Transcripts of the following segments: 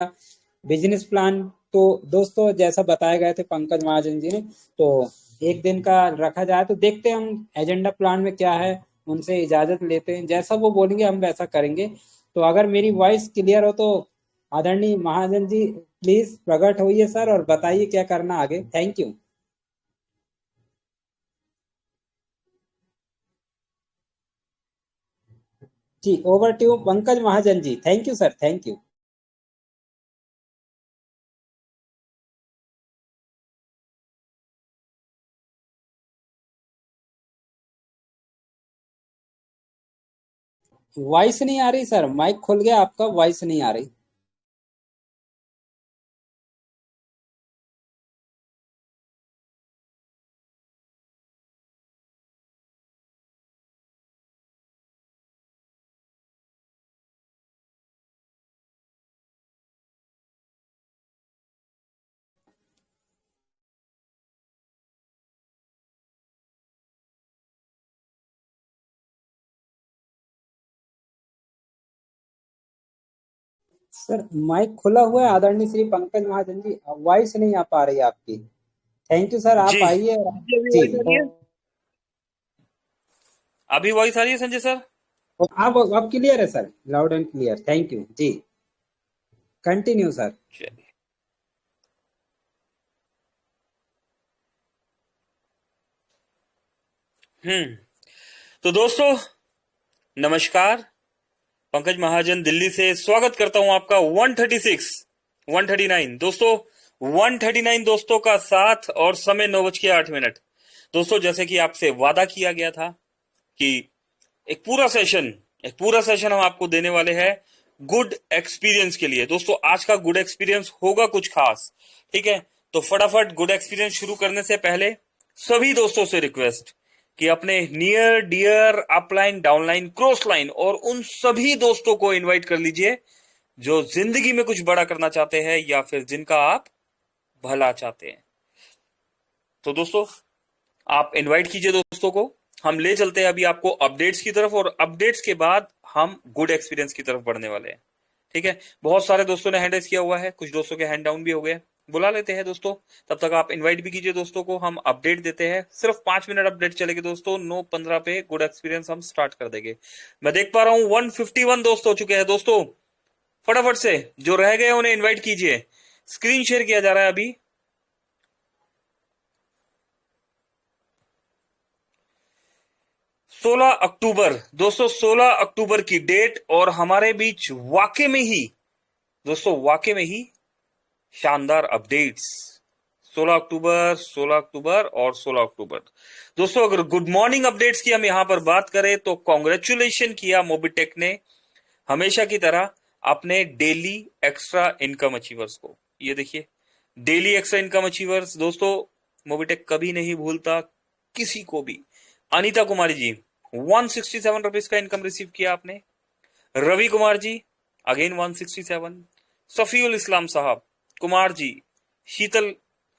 Business plan. तो दोस्तों जैसा बताए गए थे पंकज महाजन जी ने, तो एक दिन का रखा जाए तो देखते हैं हम एजेंडा प्लान में क्या है, उनसे इजाजत लेते हैं, जैसा वो बोलेंगे हम वैसा करेंगे। तो अगर मेरी वॉइस क्लियर हो तो आदरणीय महाजन जी प्लीज प्रकट होइए सर और बताइए क्या करना आगे। Thank you. जी over to Pankaj Mahajan ji. Thank you sir, thank you. Voice नहीं आ रही सर, माइक खुल गया आपका, वॉइस नहीं आ रही। सर माइक खुला हुआ है आदरणीय श्री पंकज महाजन जी, वॉइस नहीं आ पा रही है आपकी। थैंक यू सर, आप जी आइए जी, अभी जी। वॉइस आ रही है। अभी वॉइस आ रही है संजय सर। आप क्लियर है sir, loud and clear. Thank you जी। Continue sir. चलिए। तो दोस्तों नमस्कार। पंकज महाजन दिल्ली से स्वागत करता हूं आपका 136 139 दोस्तों, 139 दोस्तों का साथ और समय 9:08। दोस्तों जैसे कि आपसे वादा किया गया था कि एक पूरा सेशन हम आपको देने वाले हैं गुड एक्सपीरियंस के लिए। दोस्तों आज का गुड एक्सपीरियंस होगा कुछ खास, ठीक है। तो फटाफट गुड एक्सपीरियंस शुरू करने से पहले सभी दोस्तों से रिक्वेस्ट कि अपने near dear upline downline cross line और उन सभी दोस्तों को इनवाइट कर लीजिए जो जिंदगी में कुछ बड़ा करना चाहते हैं या फिर जिनका आप भला चाहते हैं। तो दोस्तों आप इनवाइट कीजिए दोस्तों को। हम ले चलते हैं अभी आपको अपडेट्स की तरफ, और अपडेट्स के बाद हम गुड एक्सपीरियंस की तरफ बढ़ने वाले हैं, ठीक है। बहुत सारे दोस्तों ने हैंड रेज किया हुआ है, कुछ दोस्तों के हैंड डाउन भी हो गए। बुला लेते हैं दोस्तों, तब तक आप इनवाइट भी कीजिए दोस्तों को। हम अपडेट देते हैं, सिर्फ 5 मिनट अपडेट चलेगी दोस्तों। 9:15 पे गुड एक्सपीरियंस हम स्टार्ट कर देंगे। मैं देख पा रहा हूं 151 दोस्त हो चुके हैं दोस्तों। फटाफट से जो रह गए उन्हें इन्वाइट कीजिए। स्क्रीन शेयर किया जा रहा है अभी। 16 अक्टूबर दोस्तों, 16 अक्टूबर की डेट, और हमारे बीच वाकई में ही दोस्तों, वाकई में ही शानदार अपडेट्स। 16 अक्टूबर, 16 अक्टूबर और 16 अक्टूबर दोस्तों। अगर गुड मॉर्निंग अपडेट्स की हम यहां पर बात करें तो कॉन्ग्रेचुलेशन किया मोबिटेक ने हमेशा की तरह अपने डेली एक्स्ट्रा इनकम अचीवर्स को। ये देखिए, डेली एक्स्ट्रा इनकम अचीवर्स दोस्तों, मोबिटेक कभी नहीं भूलता किसी को भी। अनीता कुमारी जी 167 रुपीज का इनकम रिसीव किया आपने। रवि कुमार जी अगेन 167। सफीउल इस्लाम साहब, कुमार जी, शीतल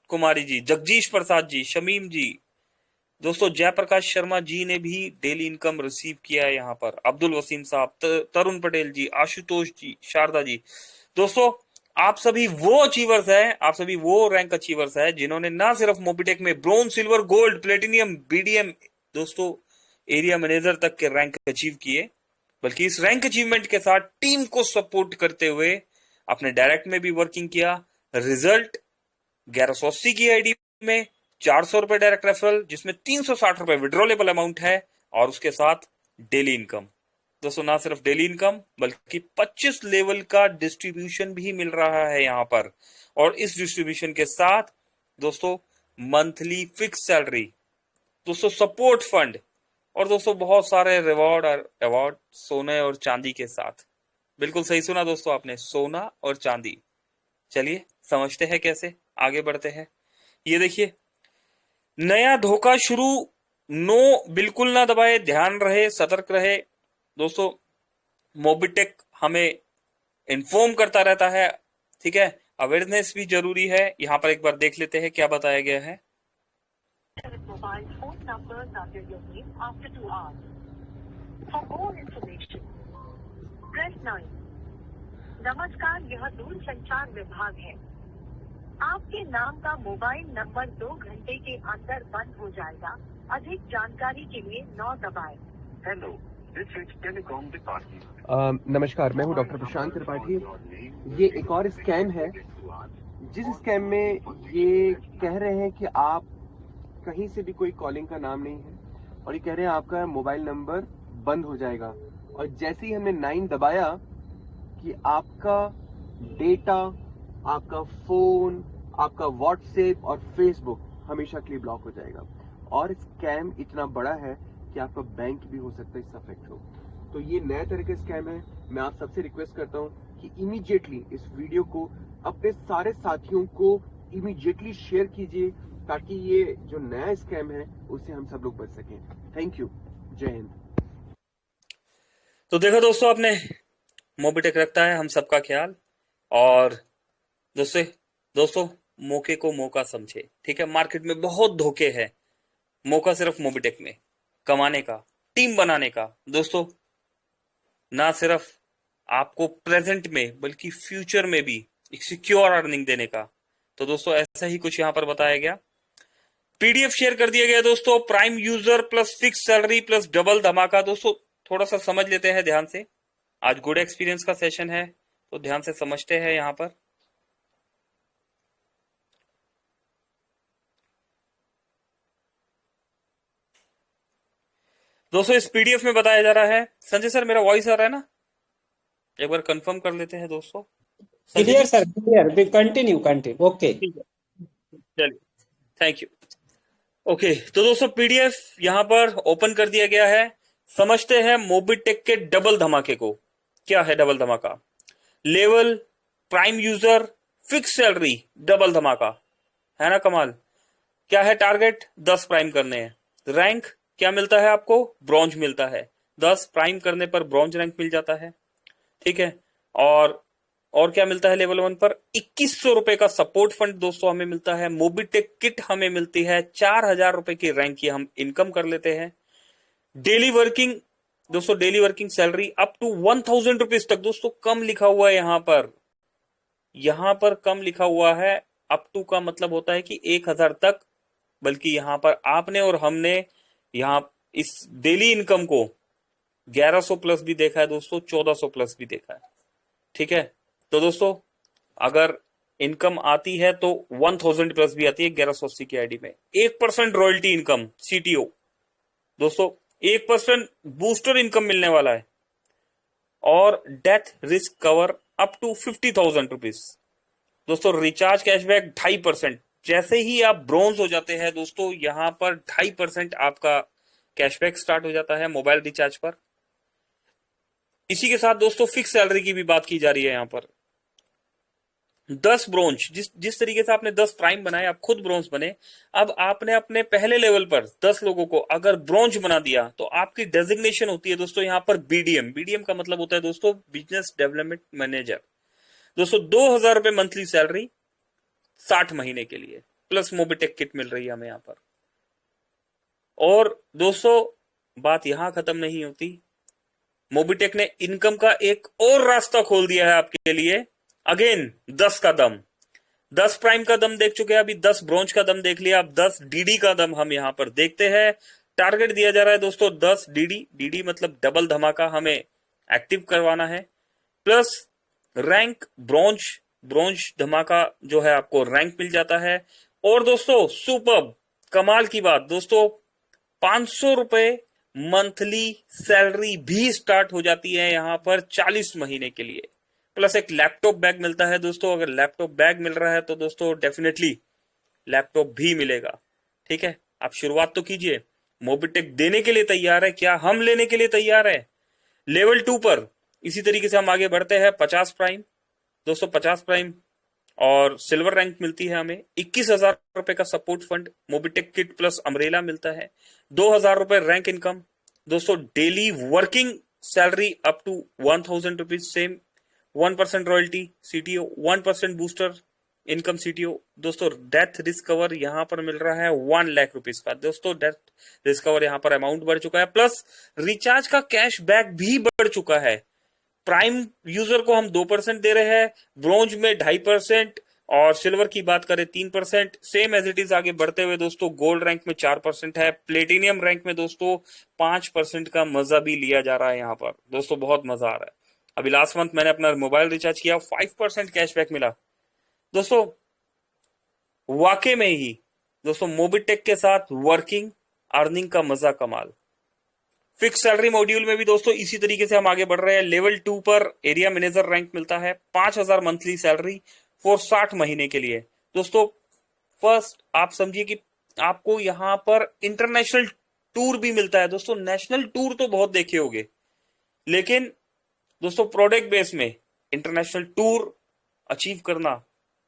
कुमारी जी, जगदीश प्रसाद जी, शमीम जी, दोस्तों जयप्रकाश शर्मा जी ने भी डेली इनकम रिसीव किया है यहां पर। अब्दुल वसीम साहब, तरुण पटेल जी, आशुतोष जी, शारदा जी। दोस्तों आप सभी वो अचीवर्स हैं, आप सभी वो रैंक अचीवर्स हैं जिन्होंने ना सिर्फ मोबिटेक में bronze, silver, gold, platinum, BDM दोस्तों एरिया मैनेजर तक के रैंक अचीव किए, बल्कि इस रैंक अचीवमेंट के साथ टीम को सपोर्ट करते हुए अपने डायरेक्ट में भी वर्किंग किया। रिजल्ट 1180 की आईडी में 400 रुपए डायरेक्ट रेफरल, जिसमें 360 रुपए विड्रॉलेबल अमाउंट है, और उसके साथ डेली इनकम। दोस्तों ना सिर्फ डेली इनकम बल्कि 25 लेवल का डिस्ट्रीब्यूशन भी मिल रहा है यहां पर। और इस डिस्ट्रीब्यूशन के साथ दोस्तों मंथली फिक्स सैलरी, दोस्तों सपोर्ट फंड, और दोस्तों बहुत सारे रिवॉर्ड और अवार्ड सोने और चांदी के साथ। बिल्कुल सही सुना दोस्तों आपने, सोना और चांदी। चलिए समझते हैं कैसे आगे बढ़ते हैं। ये देखिए, नया धोखा शुरू। नो बिल्कुल ना दबाए, ध्यान रहे, सतर्क रहे दोस्तों। मोबिटेक हमें इन्फॉर्म करता रहता है, ठीक है। अवेयरनेस भी जरूरी है। यहां पर एक बार देख लेते हैं क्या बताया गया है। Mobile phone number under your name after 2 hours. For more information, press 9. नमस्कार, यह दूरसंचार विभाग है। आपके नाम का मोबाइल नंबर 2 घंटे के अंदर बंद हो जाएगा। अधिक जानकारी के लिए 9 दबाएं। Hello, this is telecom department. नमस्कार, मैं हूं डॉक्टर प्रशांत त्रिपाठी। ये एक और स्कैम है, जिस स्कैम में ये कह रहे हैं कि आप कहीं से भी कोई कॉलिंग का नाम नहीं है और ये कह रहे हैं आपका मोबाइल नंबर बंद हो जाएगा। और जैसे ही हमने 9 दबाया कि आपका डेटा, आपका फोन, आपका व्हाट्सएप और फेसबुक हमेशा के लिए ब्लॉक हो जाएगा। और स्कैम इतना बड़ा है कि आपका बैंक भी हो सकता है इससे अफेक्ट हो। तो ये नया तरह का स्कैम है। मैं आप सबसे रिक्वेस्ट करता हूँ कि इमीडिएटली इस वीडियो को अपने सारे साथियों को इमीडिएटली शेयर कीजिए, ताकि ये जो नया स्कैम है उससे हम सब लोग बच सकें। Thank you. जय हिंद। तो देखो दोस्तों, आपने मोबिटेक रखता है हम सबका ख्याल। और दोस्तों मौके को मौका समझे, ठीक है। मार्केट में बहुत धोखे हैं। मौका सिर्फ मोबिटेक में कमाने का, टीम बनाने का दोस्तों, ना सिर्फ आपको प्रेजेंट में बल्कि फ्यूचर में भी एक सिक्योर अर्निंग देने का। तो दोस्तों ऐसा ही कुछ यहां पर बताया गया। पीडीएफ शेयर कर दिया गया दोस्तों, prime user plus fix salary plus double धमाका। दोस्तों थोड़ा सा समझ लेते हैं ध्यान से। आज गुड एक्सपीरियंस का सेशन है तो ध्यान से समझते हैं यहां पर। दोस्तों इस पीडीएफ में बताया जा रहा है। संजय सर मेरा वॉइस आ रहा है ना? एक बार कंफर्म कर लेते हैं दोस्तों। संजय क्लियर जी सर, क्लियर। Continue okay. ठीक है, चलिए, थैंक यू। ओके तो दोस्तों पीडीएफ यहां पर ओपन कर दिया गया है। समझते हैं मोबिटेक के डबल धमाके को। क्या है डबल धमाका? Level, prime user, fix salary, double धमाका, है ना कमाल। क्या है टारगेट? 10 प्राइम करने हैं। रैंक क्या मिलता है आपको? ब्रॉन्ज मिलता है। 10 प्राइम करने पर ब्रॉन्ज रैंक मिल जाता है, ठीक है। और क्या मिलता है लेवल 1 पर? 2100 रुपए का सपोर्ट फंड दोस्तों हमें मिलता है। मोबिटेक किट हमें मिलती है। 4000 रुपए की रैंक की हम इनकम कर लेते हैं। डेली वर्किंग दोस्तों, daily working salary up to 1000 rupees तक। दोस्तों कम लिखा हुआ है यहां पर कम लिखा हुआ है। अप टू का मतलब होता है कि 1000 तक, बल्कि यहां पर आपने और हमने यहां इस डेली इनकम को 1100 प्लस भी देखा है दोस्तों, 1400 प्लस भी देखा है, ठीक है। तो दोस्तों अगर इनकम आती है तो 1000 प्लस भी आती है 1180 की आईडी में। 1% रॉयल्टी इनकम सीटीओ दोस्तों, 1% बूस्टर इनकम मिलने वाला है। और death risk cover up to 50,000 rupees. दोस्तों रिचार्ज कैशबैक 2.5%। जैसे ही आप ब्रोंज हो जाते हैं दोस्तों, यहां पर 2.5% आपका कैशबैक स्टार्ट हो जाता है मोबाइल रिचार्ज पर। इसी के साथ दोस्तों फिक्स सैलरी की भी बात की जा रही है यहां पर। 10 ब्रोंज, जिस तरीके से आपने 10 प्राइम बनाए, आप खुद ब्रोंज बने। अब आपने अपने पहले लेवल पर 10 लोगों को अगर ब्रोंज बना दिया तो आपकी डेजिग्नेशन होती है दोस्तों यहां पर बीडीएम। बीडीएम का मतलब होता है दोस्तों बिजनेस डेवलपमेंट मैनेजर। दोस्तों 2000 रुपए मंथली सैलरी 60 महीने के लिए, प्लस मोबिटेक किट मिल रही है हमें यहां पर। और दोस्तों बात यहां खत्म नहीं होती। मोबिटेक ने इनकम का एक और रास्ता खोल दिया है आपके लिए। अगेन 10 का दम, 10 प्राइम का दम देख चुके हैं, अभी 10 ब्रोंज का दम देख लिया। अब 10 डीडी का दम हम यहां पर देखते हैं। टारगेट दिया जा रहा है दोस्तों 10 डीडी। डीडी मतलब डबल धमाका हमें एक्टिव करवाना है। प्लस रैंक ब्रोंज, ब्रोंज धमाका जो है आपको रैंक मिल जाता है। और दोस्तों सुपर्ब कमाल की बात दोस्तों, 500 रुपए मंथली सैलरी भी स्टार्ट हो जाती है यहां पर 40 महीने के लिए। प्लस एक लैपटॉप बैग मिलता है दोस्तों। अगर लैपटॉप बैग मिल रहा है तो दोस्तों डेफिनेटली लैपटॉप भी मिलेगा, ठीक है। आप शुरुआत तो कीजिए। मोबिटेक देने के लिए तैयार है, क्या हम लेने के लिए तैयार है? लेवल 2 पर इसी तरीके से हम आगे बढ़ते हैं। 50 प्राइम दोस्तों, 50 प्राइम और सिल्वर रैंक मिलती है हमें। 21,000 रुपए का support fund, Mobitech kit plus umbrella मिलता है। 2,000 रुपए रैंक इनकम दोस्तों। Daily working salary up to 1000 rupees same. 1% royalty CTO, 1% booster income CTO. दोस्तों डेथ रिस्क कवर यहां पर मिल रहा है 1 लाख रुपीज का। दोस्तों डेथ रिस्क कवर यहां पर अमाउंट बढ़ चुका है। प्लस रिचार्ज का कैश बैक भी बढ़ चुका है। प्राइम यूजर को हम 2% दे रहे हैं, ब्रोंज में 2.5% और सिल्वर की बात करें 3%। सेम एज इट इज आगे बढ़ते हुए दोस्तों गोल्ड रैंक में 4% है, प्लेटिनियम रैंक में दोस्तों 5% का मजा भी लिया जा रहा है। यहाँ पर दोस्तों बहुत मजा आ रहा है। अभी लास्ट मंथ मैंने अपना मोबाइल रिचार्ज किया, 5% कैशबैक मिला दोस्तों। वाकई में ही दोस्तों मोबिटेक के साथ वर्किंग अर्निंग का मजा कमाल। फिक्स सैलरी मॉड्यूल में भी दोस्तों इसी तरीके से हम आगे बढ़ रहे हैं। लेवल 2 पर एरिया मैनेजर रैंक मिलता है, 5,000 मंथली सैलरी फॉर 60 महीने के लिए। दोस्तों फर्स्ट आप समझिए कि आपको यहां पर इंटरनेशनल टूर भी मिलता है। दोस्तों नेशनल टूर तो बहुत देखे होंगे, लेकिन दोस्तों प्रोडक्ट बेस में इंटरनेशनल टूर अचीव करना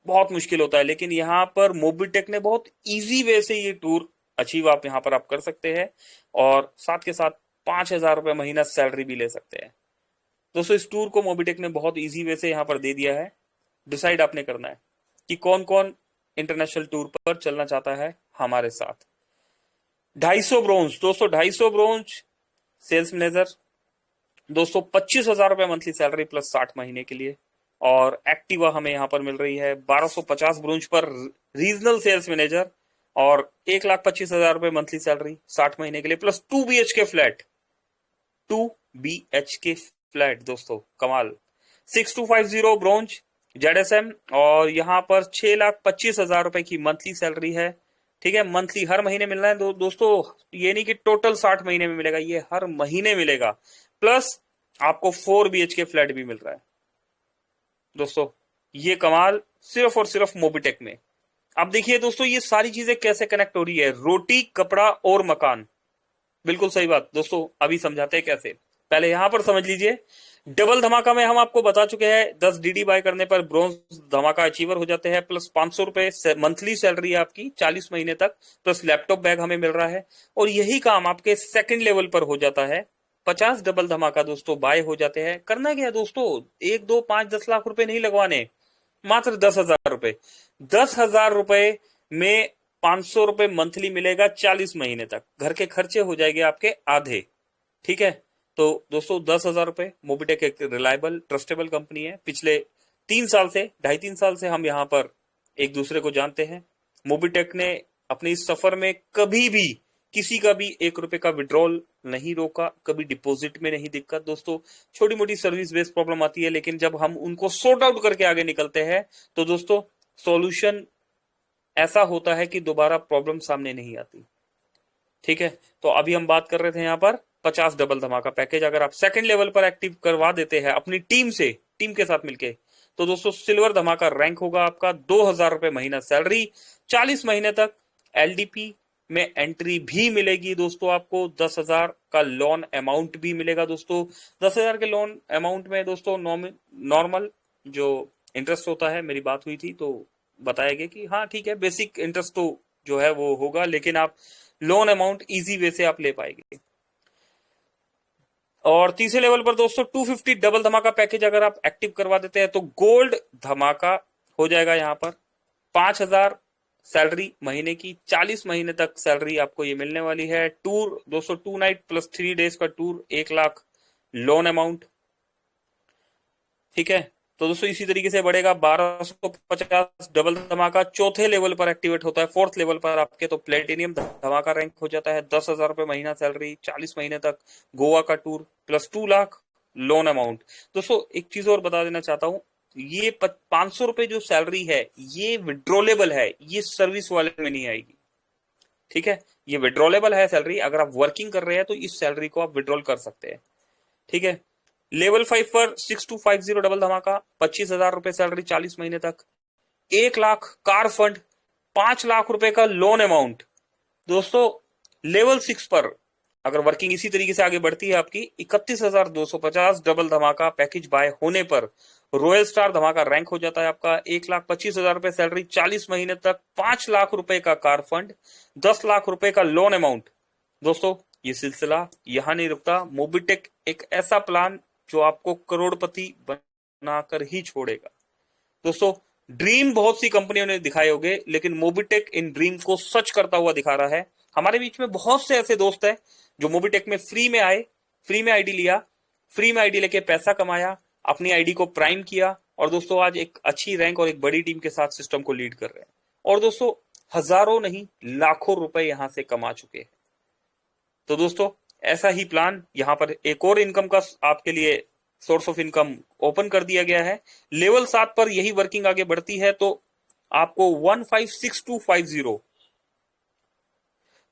बहुत मुश्किल होता है, लेकिन यहां पर मोबिटेक ने बहुत इजी वे से ये टूर अचीव आप यहां पर आप कर सकते हैं और साथ के साथ 5,000 रुपए महीना सैलरी भी ले सकते हैं। दोस्तों इस टूर को मोबिटेक ने बहुत इजी वे से यहां पर दे दिया है। डिसाइड आपने करना है कि कौन कौन इंटरनेशनल टूर पर चलना चाहता है हमारे साथ। 250 ब्रोंज दोस्तों, 250 ब्रोंज सेल्स मैनेजर दोस्तों, 25,000 रुपए मंथली सैलरी प्लस 60 महीने के लिए। और एक्टिवा हमें यहां पर मिल रही है 1250 ब्रोंज पर रीजनल सेल्स मैनेजर और 1,25,000 रुपए मंथली सैलरी 60 महीने के लिए plus 2 BHK flat, 2 BHK flat दोस्तों कमाल। 6250 ब्रोंज ZSM और यहां पर 6,25,000 रुपए की मंथली सैलरी है। ठीक है, मंथली हर महीने मिलना है दोस्तों, ये नहीं कि टोटल 60 महीने में मिलेगा, ये हर महीने मिलेगा। प्लस आपको 4 BHK फ्लैट भी मिल रहा है दोस्तों। ये कमाल सिर्फ और सिर्फ मोबिटेक में। अब देखिए दोस्तों ये सारी चीजें कैसे कनेक्ट हो रही है, रोटी कपड़ा और मकान। बिल्कुल सही बात दोस्तों, अभी समझाते हैं कैसे। पहले यहां पर समझ लीजिए, डबल धमाका में हम आपको बता चुके हैं 10 DD बाय करने पर ब्रोंज धमाका अचीवर हो जाते हैं, प्लस 500 रुपए मंथली सैलरी है आपकी 40 महीने तक, प्लस लैपटॉप बैग हमें मिल रहा है। और यही काम आपके सेकंड लेवल पर हो जाता है, 50 डबल धमाका दोस्तों बाय हो जाते हैं। करना क्या है दोस्तों, 1 2 5 10 लाख रुपए नहीं लगवाने, मात्र 10,000 रुपए। 10,000 रुपए में 500 रुपए मंथली मिलेगा 40 महीने तक, घर के खर्चे हो जाएंगे आपके आधे। ठीक है, तो दोस्तों 10,000 रुपए। मोबिटेक एक रिलायबल ट्रस्टेबल कंपनी है, पिछले 3 साल से 2.5-3 साल से हम यहाँ पर एक दूसरे को जानते हैं। मोबिटेक ने अपने इस सफर में कभी भी किसी का भी 1 रुपए का विड्रॉल नहीं रोका, कभी डिपॉजिट में नहीं दिक्कत। दोस्तों छोटी मोटी सर्विस बेस्ड प्रॉब्लम आती है, लेकिन जब हम उनको सॉर्ट आउट करके आगे निकलते हैं तो दोस्तों सॉल्यूशन ऐसा होता है कि दोबारा प्रॉब्लम सामने नहीं आती। ठीक है, तो अभी हम बात कर रहे थे यहाँ पर 50 डबल धमाका पैकेज। अगर आप सेकंड लेवल पर एक्टिव करवा देते हैं अपनी टीम के साथ मिलके, तो दोस्तों सिल्वर धमाका रैंक होगा आपका 2,000 रुपए महीना सैलरी 40 महीने तक। LDP में एंट्री भी मिलेगी दोस्तों, आपको 10,000 का लोन अमाउंट भी मिलेगा दोस्तों। 10,000 के लोन अमाउंट में दोस्तों नॉर्मल जो इंटरेस्ट होता है, मेरी बात हुई थी तो बताया गया कि हाँ ठीक है बेसिक इंटरेस्ट तो जो है वो होगा, लेकिन आप लोन अमाउंट इजी वे से आप ले पाएंगे। और तीसरे लेवल पर दोस्तों 250 डबल धमाका पैकेज अगर आप एक्टिव करवा देते हैं तो गोल्ड धमाका हो जाएगा। यहाँ पर 5,000 सैलरी महीने की, 40 महीने तक सैलरी आपको ये मिलने वाली है। टूर दोस्तों 2 नाइट प्लस 3 डेज का टूर, 1 लाख लोन अमाउंट। ठीक है, तो दोस्तों इसी तरीके से बढ़ेगा 1250 डबल धमाका चौथे लेवल पर एक्टिवेट होता है। फोर्थ लेवल पर आपके तो प्लेटिनियम धमाका रैंक हो जाता है, 10,000 रुपए महीना सैलरी 40 महीने तक, गोवा का tour plus 2 lakh loan amount. दोस्तों एक चीज और बता देना चाहता हूं, ये 500 रुपए जो सैलरी है ये विड्रॉलेबल है, ये सर्विस वाले में नहीं आएगी। ठीक है, ये विड्रॉलेबल है सैलरी, अगर आप वर्किंग कर रहे हैं तो इस सैलरी को आप विड्रॉल कर सकते हैं। ठीक है, लेवल 5 पर 6250 डबल धमाका 25,000 रुपए सैलरी 40 महीने तक, 1 लाख कार फंड, 5 लाख रुपए का लोन अमाउंट। दोस्तों लेवल 6 पर अगर वर्किंग इसी तरीके से आगे बढ़ती है आपकी, 31,250 डबल धमाका पैकेज बाय होने पर रॉयल स्टार धमाका रैंक हो जाता है आपका। 1,25,000 रुपए सैलरी 40 महीने तक, 5 लाख रुपए का कार फंड, 10 लाख रुपए का लोन अमाउंट। दोस्तों ये सिलसिला यहां नहीं रुकता। मोबिटेक एक ऐसा प्लान जो आपको करोड़पति बनाकर ही छोड़ेगा। दोस्तों ड्रीम बहुत सी कंपनियों ने दिखाए होंगे, लेकिन मोबिटेक इन ड्रीम को सच करता हुआ दिखा रहा है। हमारे बीच में बहुत से ऐसे दोस्त हैं जो मोबिटेक में फ्री में आए, फ्री में आईडी लिया, फ्री में आईडी लेके पैसा कमाया, अपनी आईडी को प्राइम किया और दोस्तों आज एक अच्छी रैंक और एक बड़ी टीम के साथ सिस्टम को लीड कर रहे हैं और दोस्तों हजारों नहीं लाखों रुपए यहां से कमा चुके हैं। तो दोस्तों ऐसा ही प्लान यहां पर एक और इनकम का आपके लिए सोर्स ऑफ इनकम ओपन कर दिया गया है। लेवल 7 पर यही वर्किंग आगे बढ़ती है तो आपको 156250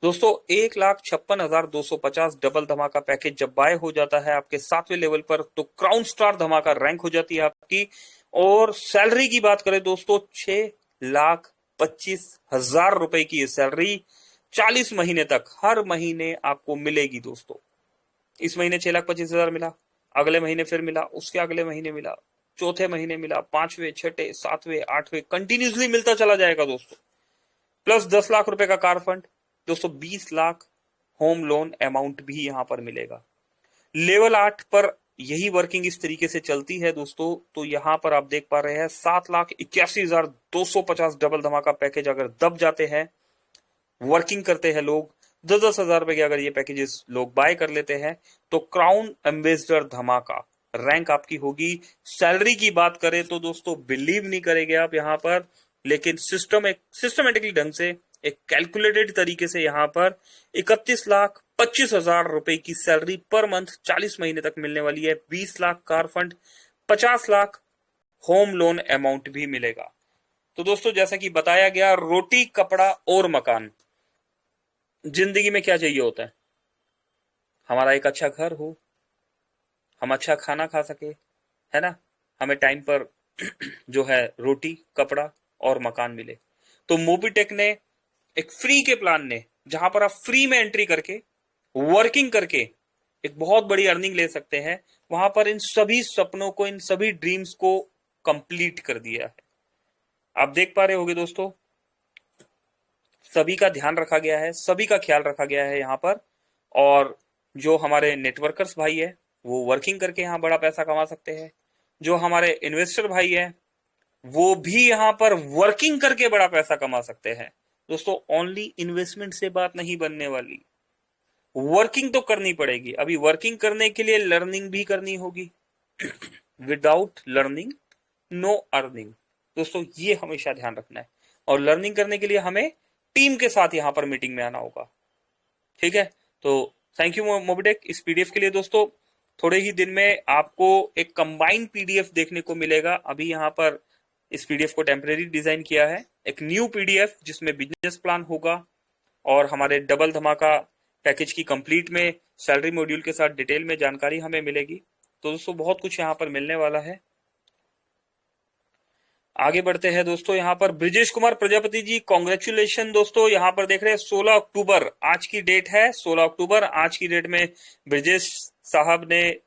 दोस्तों 1,56,250 डबल धमाका पैकेज जब बाय हो जाता है आपके 7वें लेवल पर तो क्राउन स्टार धमाका रैंक हो जाती है आपकी। और सैलरी की बात करें दोस्तों 6,25,000 रुपए की सैलरी 40 महीने तक हर महीने आपको मिलेगी दोस्तों। इस महीने 6,25,000 मिला, अगले महीने फिर मिला, उसके अगले महीने मिला, चौथे महीने मिला, 5वें, 6ठे, 7वें, 8वें कंटिन्यूसली मिलता चला जाएगा दोस्तों। प्लस 10 लाख रुपए का कार फंड दोस्तों, 20 लाख होम लोन अमाउंट भी यहां पर मिलेगा। लेवल 8 पर यही वर्किंग इस तरीके से चलती है दोस्तों। तो यहां पर आप देख पा रहे हैं 7,81,250 डबल धमाका पैकेज अगर दब जाते हैं, वर्किंग करते हैं लोग 10-10 हजार रुपए के अगर ये पैकेजेस लोग बाय कर लेते हैं तो क्राउन एम्बेसडर धमाका रैंक आपकी होगी। सैलरी की बात करें तो दोस्तों बिलीव नहीं करेंगे आप यहां पर, लेकिन सिस्टमेटिकली ढंग से एक कैलकुलेटेड तरीके से यहां पर 31,25,000 रुपए की सैलरी पर मंथ 40 महीने तक मिलने वाली है। 20 lakh car fund, 50 lakh home loan amount भी मिलेगा। तो दोस्तों जैसा कि बताया गया, रोटी कपड़ा और मकान जिंदगी में क्या चाहिए होता है? हमारा एक अच्छा घर हो, हम अच्छा खाना खा सके, है ना, हमें टाइम पर जो है रोटी कपड़ा और मकान मिले। तो मोबीटेक ने एक फ्री के प्लान ने जहां पर आप फ्री में एंट्री करके वर्किंग करके एक बहुत बड़ी अर्निंग ले सकते हैं, वहां पर इन सभी सपनों को, इन सभी ड्रीम्स को कंप्लीट कर दिया है। आप देख पा रहे होंगे दोस्तों, सभी का ध्यान रखा गया है, सभी का ख्याल रखा गया है यहाँ पर। और जो हमारे नेटवर्कर्स भाई है वो वर्किंग करके यहाँ बड़ा पैसा कमा सकते हैं, जो हमारे इन्वेस्टर भाई है वो भी यहाँ पर वर्किंग करके बड़ा पैसा कमा सकते हैं। दोस्तों ओनली इन्वेस्टमेंट से बात नहीं बनने वाली, वर्किंग तो करनी पड़ेगी। अभी वर्किंग करने के लिए लर्निंग भी करनी होगी। विदाउट लर्निंग नो अर्निंग, दोस्तों ये हमेशा ध्यान रखना है। और लर्निंग करने के लिए हमें टीम के साथ यहां पर मीटिंग में आना होगा, ठीक है। तो थैंक यू मोबीटेक इस पीडीएफ के लिए दोस्तों। थोड़े ही दिन में आपको एक कंबाइंड पीडीएफ देखने को मिलेगा। अभी यहाँ पर इस पीडीएफ को टेम्परेरी डिजाइन किया है, एक न्यू पीडीएफ जिसमें बिजनेस प्लान होगा और हमारे डबल धमाका पैकेज की कंप्लीट में सैलरी मॉड्यूल के साथ डिटेल में जानकारी हमें मिलेगी। तो दोस्तों बहुत कुछ यहाँ पर मिलने वाला है। आगे बढ़ते हैं दोस्तों, यहाँ पर ब्रिजेश कुमार प्रजापति जी कॉन्ग्रेचुलेशन दोस्तों। यहाँ पर देख रहे हैं 16 अक्टूबर आज की डेट है, 16 अक्टूबर आज की डेट में ब्रिजेश साहब ने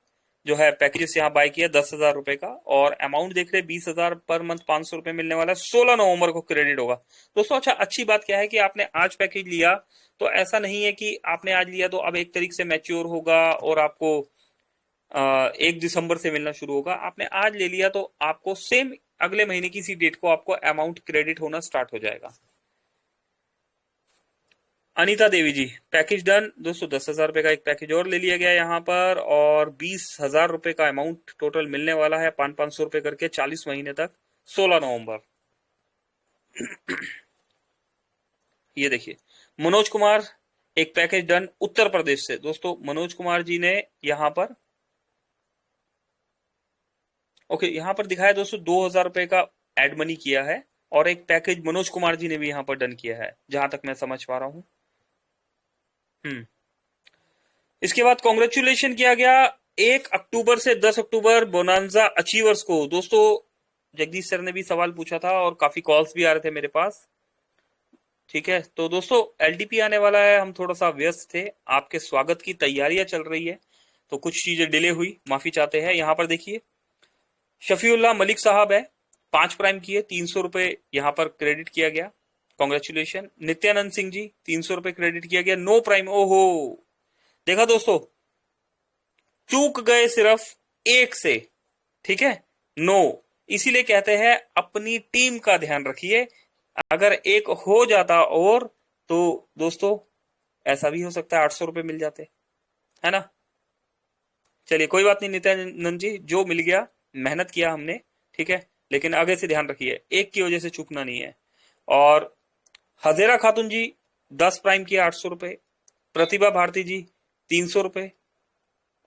जो है पैकेजेस यहाँ बाय किया 10,000 रुपए का और अमाउंट देख रहे हैं 20,000 पर मंथ 500 रुपए मिलने वाला है। 16 नवंबर को क्रेडिट होगा दोस्तों। अच्छा अच्छी बात क्या है कि आपने आज पैकेज लिया तो ऐसा नहीं है कि आपने आज लिया तो अब 1 तारीख से मैच्योर होगा और आपको 1 दिसंबर से मिलना शुरू होगा। आपने आज ले लिया तो आपको सेम अगले महीने की इसी डेट को आपको अमाउंट क्रेडिट होना स्टार्ट हो जाएगा। अनीता देवी जी पैकेज डन दोस्तों, 10,000 रुपए का एक पैकेज और ले लिया गया यहाँ पर और 20,000 रुपए का अमाउंट टोटल मिलने वाला है 500 रुपए करके 40 महीने तक 16 नवंबर। ये देखिए मनोज कुमार एक पैकेज डन उत्तर प्रदेश से दोस्तों। मनोज कुमार जी ने यहाँ पर यहाँ पर दिखाया दोस्तों 2,000 रुपए का एड मनी किया है और एक पैकेज मनोज कुमार जी ने भी यहाँ पर डन किया है जहां तक मैं समझ पा रहा हूं। इसके बाद कॉन्ग्रेचुलेशन किया गया 1 अक्टूबर से 10 अक्टूबर बोनांजा अचीवर्स को दोस्तों। जगदीश सर ने भी सवाल पूछा था और काफी कॉल्स भी आ रहे थे मेरे पास, ठीक है। तो दोस्तों एलडीपी आने वाला है, हम थोड़ा सा व्यस्त थे, आपके स्वागत की तैयारियां चल रही है तो कुछ चीजें डिले हुई, माफी चाहते हैं। यहाँ पर देखिए शफीउल्लाह मलिक साहब है 5 प्राइम किए 300 रुपए यहाँ पर क्रेडिट किया गया, कॉन्ग्रेचुलेशन। नित्यानंद सिंह जी 300 रुपए क्रेडिट किया गया, नो प्राइम। ओहो देखा दोस्तों, चूक गए सिर्फ 1 से, ठीक है, नो। इसीलिए कहते हैं अपनी टीम का ध्यान रखिए, अगर 1 हो जाता और तो दोस्तों ऐसा भी हो सकता है 800 रुपए मिल जाते, है ना। चलिए कोई बात नहीं नित्यानंद जी, जो मिल गया मेहनत किया हमने, ठीक है, लेकिन आगे से ध्यान रखिए, एक की वजह से चूकना नहीं है। और हजेरा खातून जी 10 प्राइम किया 800 रुपए, प्रतिभा भारती जी 300 रुपए,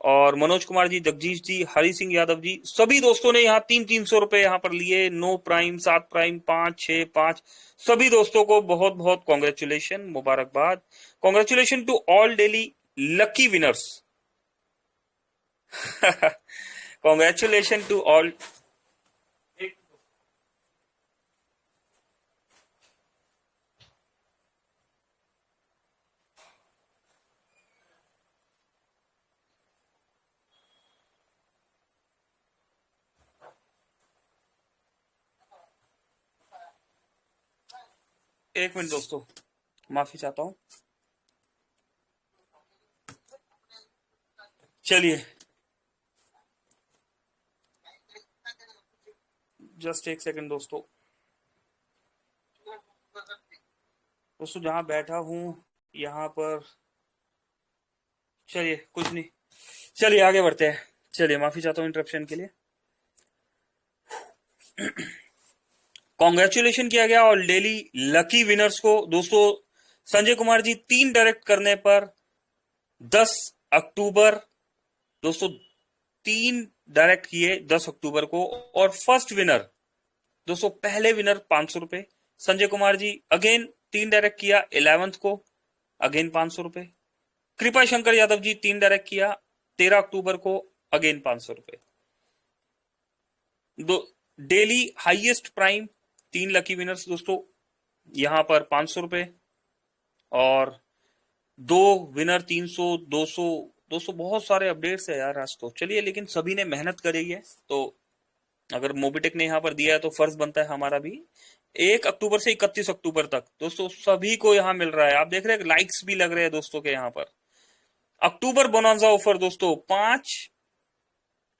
और मनोज कुमार जी, जगजीश जी, हरि सिंह यादव जी, सभी दोस्तों ने यहाँ 300 रुपए यहाँ पर लिए। 9 प्राइम, 7 प्राइम, 5, 6, 5, सभी दोस्तों को बहुत बहुत कॉन्ग्रेचुलेशन, मुबारकबाद। Congratulation to all daily lucky winners. Congratulation to all. एक मिनट दोस्तों, माफी चाहता हूं। चलिए जस्ट एक सेकंड दोस्तों। दोस्तों जहां बैठा हूं यहां पर, चलिए कुछ नहीं, चलिए आगे बढ़ते हैं। चलिए माफी चाहता हूं इंटरप्शन के लिए। कॉन्ग्रेचुलेशन किया गया और डेली लकी विनर्स को। दोस्तों संजय कुमार जी 3 डायरेक्ट करने पर 10 अक्टूबर, दोस्तों 3 डायरेक्ट किए 10 अक्टूबर को, और फर्स्ट विनर दोस्तों, पहले विनर 500 रुपए संजय कुमार जी। अगेन 3 डायरेक्ट किया 11th को, अगेन 500 रुपए। कृपा शंकर यादव जी 3 डायरेक्ट किया 13 अक्टूबर को, अगेन 500 रुपए। Daily highest prime 3 lucky winners दोस्तों, यहां पर 500 रुपए, और 2 विनर 300, 200 बहुत सारे अपडेट्स है यार आज तो। चलिए, लेकिन सभी ने मेहनत करी है, तो अगर मोबिटेक ने यहां पर दिया है तो फर्ज बनता है हमारा भी। 1 अक्टूबर से 31 अक्टूबर तक दोस्तों सभी को यहां मिल रहा है। आप देख रहे हैं लाइक्स भी लग रहे हैं दोस्तों के यहां पर। अक्टूबर बोनांजा ऑफर दोस्तों, 5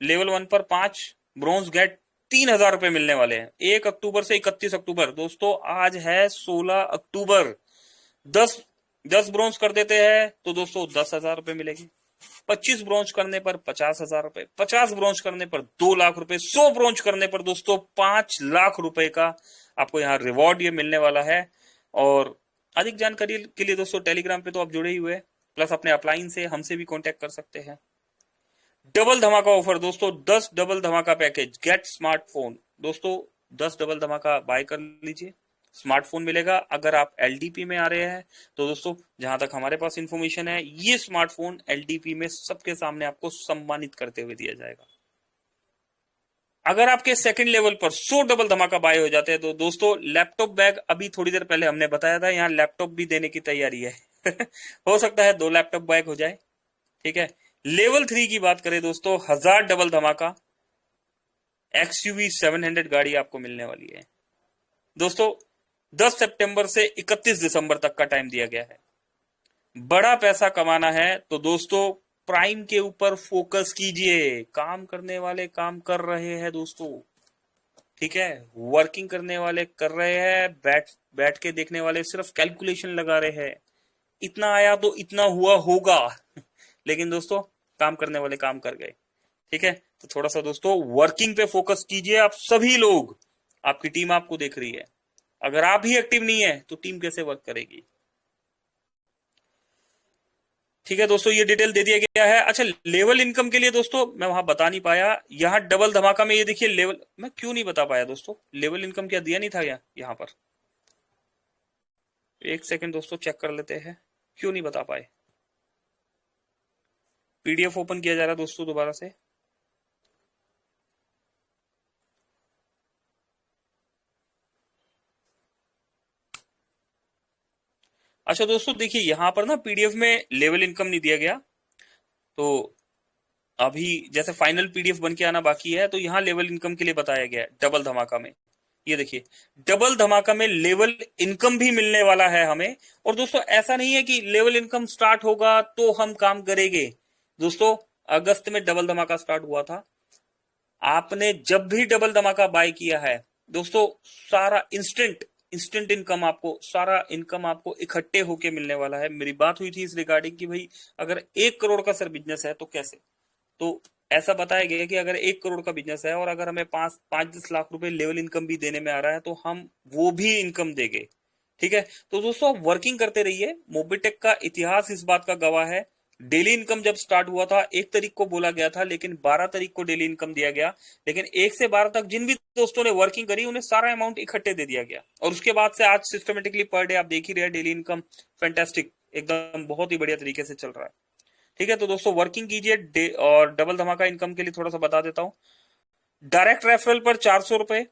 लेवल 1 पर 5 ब्रॉन्ज गेट 3000 रुपए मिलने वाले हैं 1 अक्टूबर से 31 अक्टूबर। दोस्तों आज है 16 अक्टूबर। 10 ब्रॉन्ज कर देते हैं तो दोस्तों 10,000 रुपए मिलेगी। 25 ब्रॉन्ज करने पर 50,000 रुपए, 50 ब्रॉन्ज करने पर 2 लाख रुपए, 100 ब्रॉन्ज करने पर दोस्तों 5 लाख रुपए का आपको यहाँ रिवॉर्ड ये मिलने वाला है। और अधिक जानकारी के लिए दोस्तों टेलीग्राम पे तो आप जुड़े ही हुए, प्लस अपने अपलाइन से हमसे भी कांटेक्ट कर सकते हैं। डबल धमाका ऑफर दोस्तों, 10 डबल धमाका पैकेज गेट स्मार्टफोन। दोस्तों 10 डबल धमाका बाय कर लीजिए, स्मार्टफोन मिलेगा। अगर आप एलडीपी में आ रहे हैं तो दोस्तों जहां तक हमारे पास इंफॉर्मेशन है, ये स्मार्टफोन एलडीपी में सबके सामने आपको सम्मानित करते हुए दिया जाएगा। अगर आपके सेकंड लेवल पर 100 डबल धमाका बाय हो जाते हैं तो दोस्तों लैपटॉप बैग, अभी थोड़ी देर पहले हमने बताया था, यहाँ लैपटॉप भी देने की तैयारी है। हो सकता है 2 लैपटॉप बैग हो जाए, ठीक है। लेवल 3 की बात करें दोस्तों, 1000 डबल धमाका XUV 700 गाड़ी आपको मिलने वाली है दोस्तों। 10 सितंबर से 31 दिसंबर तक का टाइम दिया गया है। बड़ा पैसा कमाना है तो दोस्तों प्राइम के ऊपर फोकस कीजिए। काम करने वाले काम कर रहे हैं दोस्तों, ठीक है। वर्किंग करने वाले कर रहे हैं, बैठ के देखने वाले सिर्फ कैलकुलेशन लगा रहे हैं, इतना आया तो इतना हुआ होगा। लेकिन दोस्तों काम करने वाले काम कर गए, ठीक है। तो थोड़ा सा दोस्तों वर्किंग पे फोकस कीजिए। आप सभी लोग, आपकी टीम आपको देख रही है, अगर आप ही एक्टिव नहीं है तो टीम कैसे वर्क करेगी, ठीक है दोस्तों। ये डिटेल दे दिया गया है। अच्छा, लेवल इनकम के लिए दोस्तों मैं वहां बता नहीं पाया, यहां डबल धमाका में ये देखिए लेवल, मैं क्यों नहीं बता पाया दोस्तों, लेवल इनकम क्या दिया नहीं था यहां पर। एक सेकंड दोस्तों चेक कर लेते हैं, क्यों नहीं बता पाए। पीडीएफ ओपन किया जा रहा है दोस्तों दोबारा से। अच्छा दोस्तों देखिए, यहां पर ना पीडीएफ में लेवल इनकम नहीं दिया गया, तो अभी जैसे फाइनल पीडीएफ बन के आना बाकी है, तो यहां लेवल इनकम के लिए बताया गया है डबल धमाका में। ये देखिए डबल धमाका में लेवल इनकम भी मिलने वाला है हमें। और दोस्तों ऐसा नहीं है कि लेवल इनकम स्टार्ट होगा तो हम काम करेंगे। दोस्तों अगस्त में डबल धमाका स्टार्ट हुआ था, आपने जब भी डबल धमाका बाय किया है दोस्तों, सारा इंस्टेंट इनकम आपको, सारा इनकम आपको इकट्ठे होके मिलने वाला है। मेरी बात हुई थी इस रिगार्डिंग की भाई अगर 1 करोड़ का सर बिजनेस है तो कैसे, तो ऐसा बताया गया कि अगर 1 करोड़ का बिजनेस है और अगर हमें 5-10 लाख रुपए लेवल इनकम भी देने में आ रहा है तो हम वो भी इनकम देंगे। ठीक है, तो दोस्तों आप वर्किंग करते रहिए। मोबिटेक का इतिहास इस बात का गवाह है। डेली इनकम जब स्टार्ट हुआ था 1 तारीख को बोला गया था, लेकिन 12 तारीख को डेली इनकम दिया गया। लेकिन 1 से 12 तक जिन भी दोस्तों ने वर्किंग करी उन्हें सारा अमाउंट इकट्ठे दे दिया गया, और उसके बाद से आज सिस्टमेटिकली पर डे आप देख ही रहे हैं डेली इनकम फैंटास्टिक, एकदम बहुत ही बढ़िया तरीके से चल रहा है। ठीक है, तो दोस्तों वर्किंग कीजिए। और डबल धमाका इनकम के लिए थोड़ा सा बता देता हूं। डायरेक्ट रेफरल पर 400 रुपए,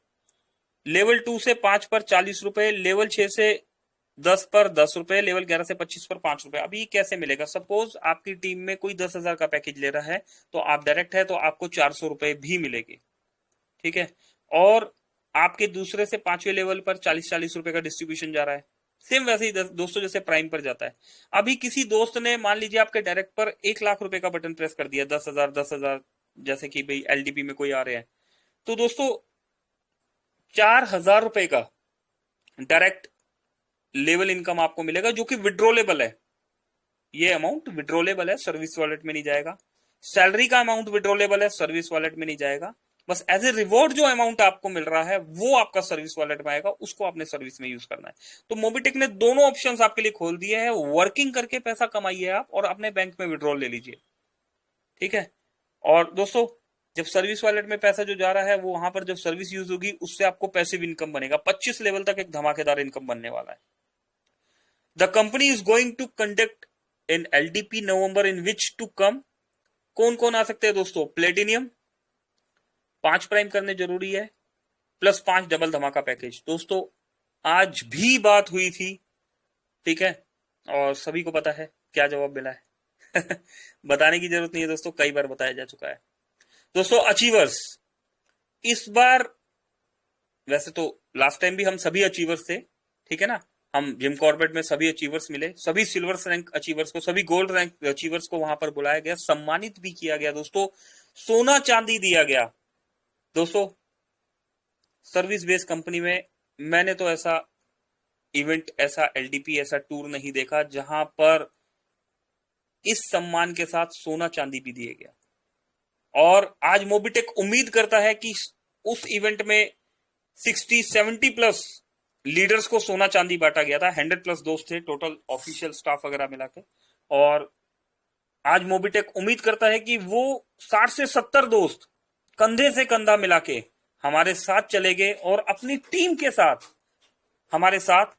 लेवल 2 से 5 पर 40 रुपए, लेवल 6 से 10 पर 10 रुपए, लेवल 11 से 25 पर 5 रुपए। अभी कैसे मिलेगा? सपोज आपकी टीम में कोई 10,000 का पैकेज ले रहा है तो आप डायरेक्ट है तो आपको 400 रुपए भी मिलेगी। ठीक है, और आपके दूसरे से 5वें लेवल पर 40-40 रुपए का डिस्ट्रीब्यूशन जा रहा है। सेम वैसे ही दोस्तों जैसे प्राइम पर जाता है। अभी किसी दोस्त ने मान लीजिए आपके डायरेक्ट पर 1 लाख रुपए का बटन प्रेस कर दिया, 10,000 जैसे कि भाई एलडीपी में कोई आ रहे हैं, तो दोस्तों 4,000 रुपए का डायरेक्ट लेवल इनकम आपको मिलेगा, जो कि विड्रोलेबल है। ये अमाउंट विड्रोलेबल है, सर्विस वॉलेट में नहीं जाएगा। सैलरी का अमाउंट विड्रोलेबल है, सर्विस वॉलेट में नहीं जाएगा। बस एज ए रिवॉर्ड जो अमाउंट आपको मिल रहा है वो आपका सर्विस वॉलेट में आएगा, उसको आपने सर्विस में यूज करना है। तो मोबिटेक ने दोनों ऑप्शंस आपके लिए खोल दिए हैं। वर्किंग करके पैसा कमाइए आप और अपने बैंक में विड्रॉल ले लीजिए। ठीक है, और दोस्तों जब सर्विस वॉलेट में पैसा जो जा रहा है वो वहां पर जब सर्विस यूज होगी उससे आपको पैसिव इनकम बनेगा। 25 लेवल तक एक धमाकेदार इनकम बनने वाला है। The company is going to conduct in LDP November in which to come. कौन कौन आ सकते हैं दोस्तों? प्लेटिनियम 5 प्राइम करने जरूरी है, +5 डबल धमाका पैकेज। दोस्तों आज भी बात हुई थी, ठीक है, और सभी को पता है क्या जवाब मिला है। बताने की जरूरत नहीं है दोस्तों, कई बार बताया जा चुका है। दोस्तों अचीवर्स इस बार, वैसे तो लास्ट टाइम भी हम सभी अचीवर्स थे, ठीक है ना, हम जिम कॉर्बेट में सभी अचीवर्स मिले, सभी सिल्वर रैंक अचीवर्स को, सभी गोल्ड रैंक अचीवर्स को वहां पर बुलाया गया, सम्मानित भी किया गया दोस्तों, सोना चांदी दिया गया। दोस्तों सर्विस बेस्ड कंपनी में मैंने तो ऐसा इवेंट, ऐसा एलडीपी, ऐसा टूर नहीं देखा जहां पर इस सम्मान के साथ सोना चांदी भी दिया गया। और आज मोबिटेक उम्मीद करता है कि उस इवेंट में 60-70 प्लस लीडर्स को सोना चांदी बांटा गया था। 100+ दोस्त थे टोटल, ऑफिशियल स्टाफ वगैरह मिला के। और आज मोबिटेक उम्मीद करता है कि वो 60 से 70 दोस्त कंधे से कंधा मिला के हमारे साथ चलेंगे और अपनी टीम के साथ हमारे साथ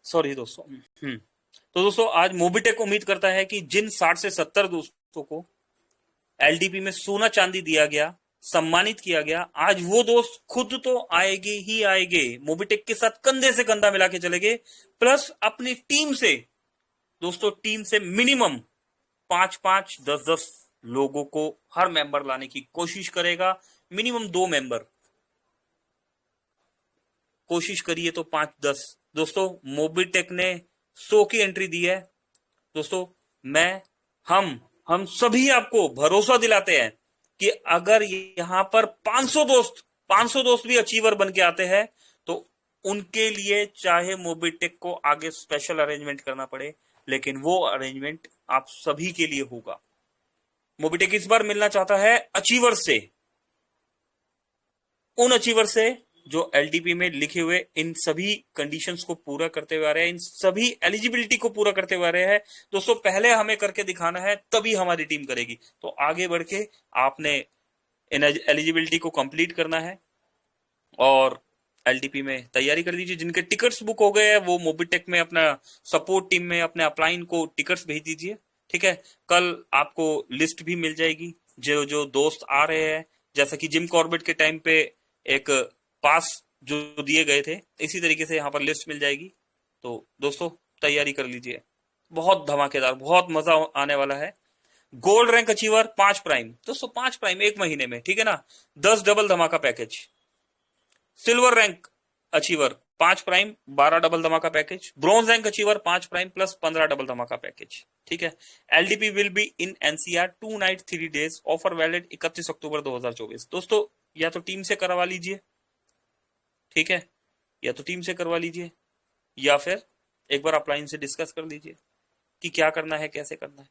सॉरी दोस्तों तो दोस्तों आज मोबिटेक उम्मीद करता है कि जिन 60 से 70 दोस्तों को एलडीपी में सोना चांदी दिया गया, सम्मानित किया गया, आज वो दोस्त खुद तो आएंगे ही आएंगे, मोबिटेक के साथ कंधे से कंधा मिला के चलेंगे, प्लस अपनी टीम से, दोस्तों टीम से मिनिमम 5-5, 10-10 लोगों को हर मेंबर लाने की कोशिश करेगा। मिनिमम 2 मेंबर, कोशिश करिए तो 5-10। दोस्तों मोबिटेक ने 100 की एंट्री दी है। दोस्तों हम सभी आपको भरोसा दिलाते हैं कि अगर यहां पर 500 दोस्त भी अचीवर बन के आते हैं तो उनके लिए चाहे मोबिटेक को आगे स्पेशल अरेंजमेंट करना पड़े, लेकिन वो अरेंजमेंट आप सभी के लिए होगा। मोबिटेक इस बार मिलना चाहता है अचीवर से, उन अचीवर से जो एलडीपी में लिखे हुए इन सभी कंडीशंस को पूरा करते हुए आ रहे हैं, इन सभी एलिजिबिलिटी को पूरा करते हुए आ रहे हैं। दोस्तों पहले हमें करके दिखाना है, तभी हमारी टीम करेगी। तो आगे बढ़ के आपने इन एलिजिबिलिटी को कंप्लीट करना है और एलडीपी में तैयारी कर दीजिए। जिनके टिकट्स बुक हो गए हैं वो मोबिटेक में अपना सपोर्ट टीम में अपने अपलाइन को टिकट्स भेज दीजिए। ठीक है, कल आपको लिस्ट भी मिल जाएगी जो जो दोस्त आ रहे हैं। जैसा कि जिम कॉर्बेट के टाइम पे एक पास जो दिए गए थे, इसी तरीके से यहाँ पर लिस्ट मिल जाएगी। तो दोस्तों तैयारी कर लीजिए, बहुत धमाकेदार, बहुत मजा आने वाला है। गोल्ड रैंक अचीवर 5 प्राइम, दोस्तों 5 प्राइम 1 महीने में, ठीक है ना, 10 डबल धमाका package. Silver rank achiever 5 prime 12 double धमाका package. Bronze rank achiever 5 prime plus 15 double धमाका पैकेज। ठीक है, LDP will be in NCR 2 night 3 days, offer valid 31 October 2024। दोस्तों या तो टीम से करवा लीजिए, ठीक है, या तो टीम से करवा लीजिए या फिर एक बार अपलाइन से डिस्कस कर लीजिए कि क्या करना है, कैसे करना है।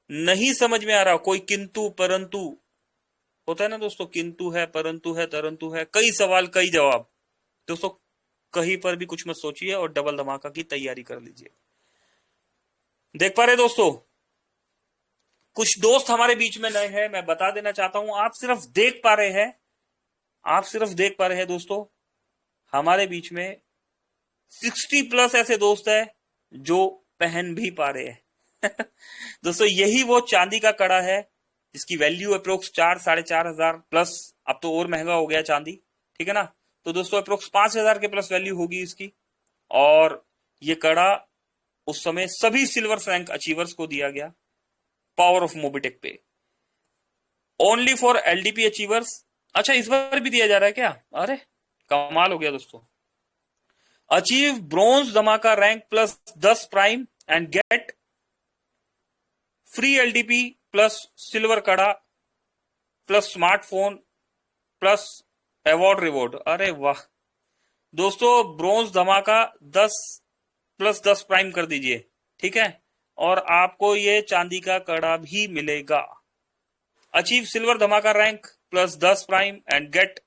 नहीं समझ में आ रहा, कोई किंतु परंतु होता है ना दोस्तों, किंतु है, परंतु है, तरंतु है, कई सवाल कई जवाब। दोस्तों कहीं पर भी कुछ मत सोचिए और डबल धमाका की तैयारी कर लीजिए। देख पा रहे दोस्तों, कुछ दोस्त हमारे बीच में नए हैं, मैं बता देना चाहता हूं, आप सिर्फ देख पा रहे हैं, आप सिर्फ देख पा रहे हैं दोस्तों, हमारे बीच में 60+ ऐसे दोस्त हैं जो पहन भी पा रहे हैं। दोस्तों यही वो चांदी का कड़ा है जिसकी वैल्यू अप्रोक्स 4-4.5 हजार प्लस, अब तो और महंगा हो गया चांदी, ठीक है ना। तो दोस्तों अप्रोक्स 5,000 के प्लस वैल्यू होगी इसकी। और ये कड़ा उस समय सभी सिल्वर रैंक अचीवर्स को दिया गया पावर ऑफ मोबिटेक पे, ओनली फॉर एलडीपी अचीवर्स। अच्छा इस बार भी दिया जा रहा है क्या? अरे कमाल हो गया दोस्तों। अचीव ब्रॉन्ज धमाका rank plus 10 prime and get free LDP plus silver कड़ा plus smartphone plus award reward. अरे वाह दोस्तों, ब्रॉन्ज धमाका 10 + 10 प्राइम कर दीजिए, ठीक है, और आपको ये चांदी का कड़ा भी मिलेगा। अचीव सिल्वर धमाका rank plus 10 prime and get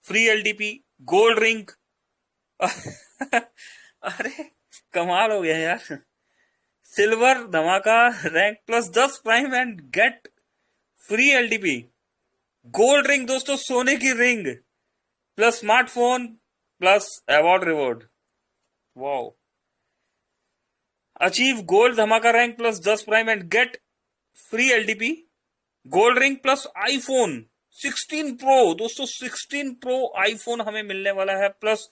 free LDP gold ring. अरे कमाल हो गया यार, सिल्वर धमाका rank plus 10 prime and get free LDP gold ring. दोस्तों सोने की ring plus smartphone plus award reward. Wow. Achieve gold धमाका rank plus 10 prime and get free LDP gold ring plus iPhone 16 pro. दोस्तों 16 pro iPhone हमें मिलने वाला है, plus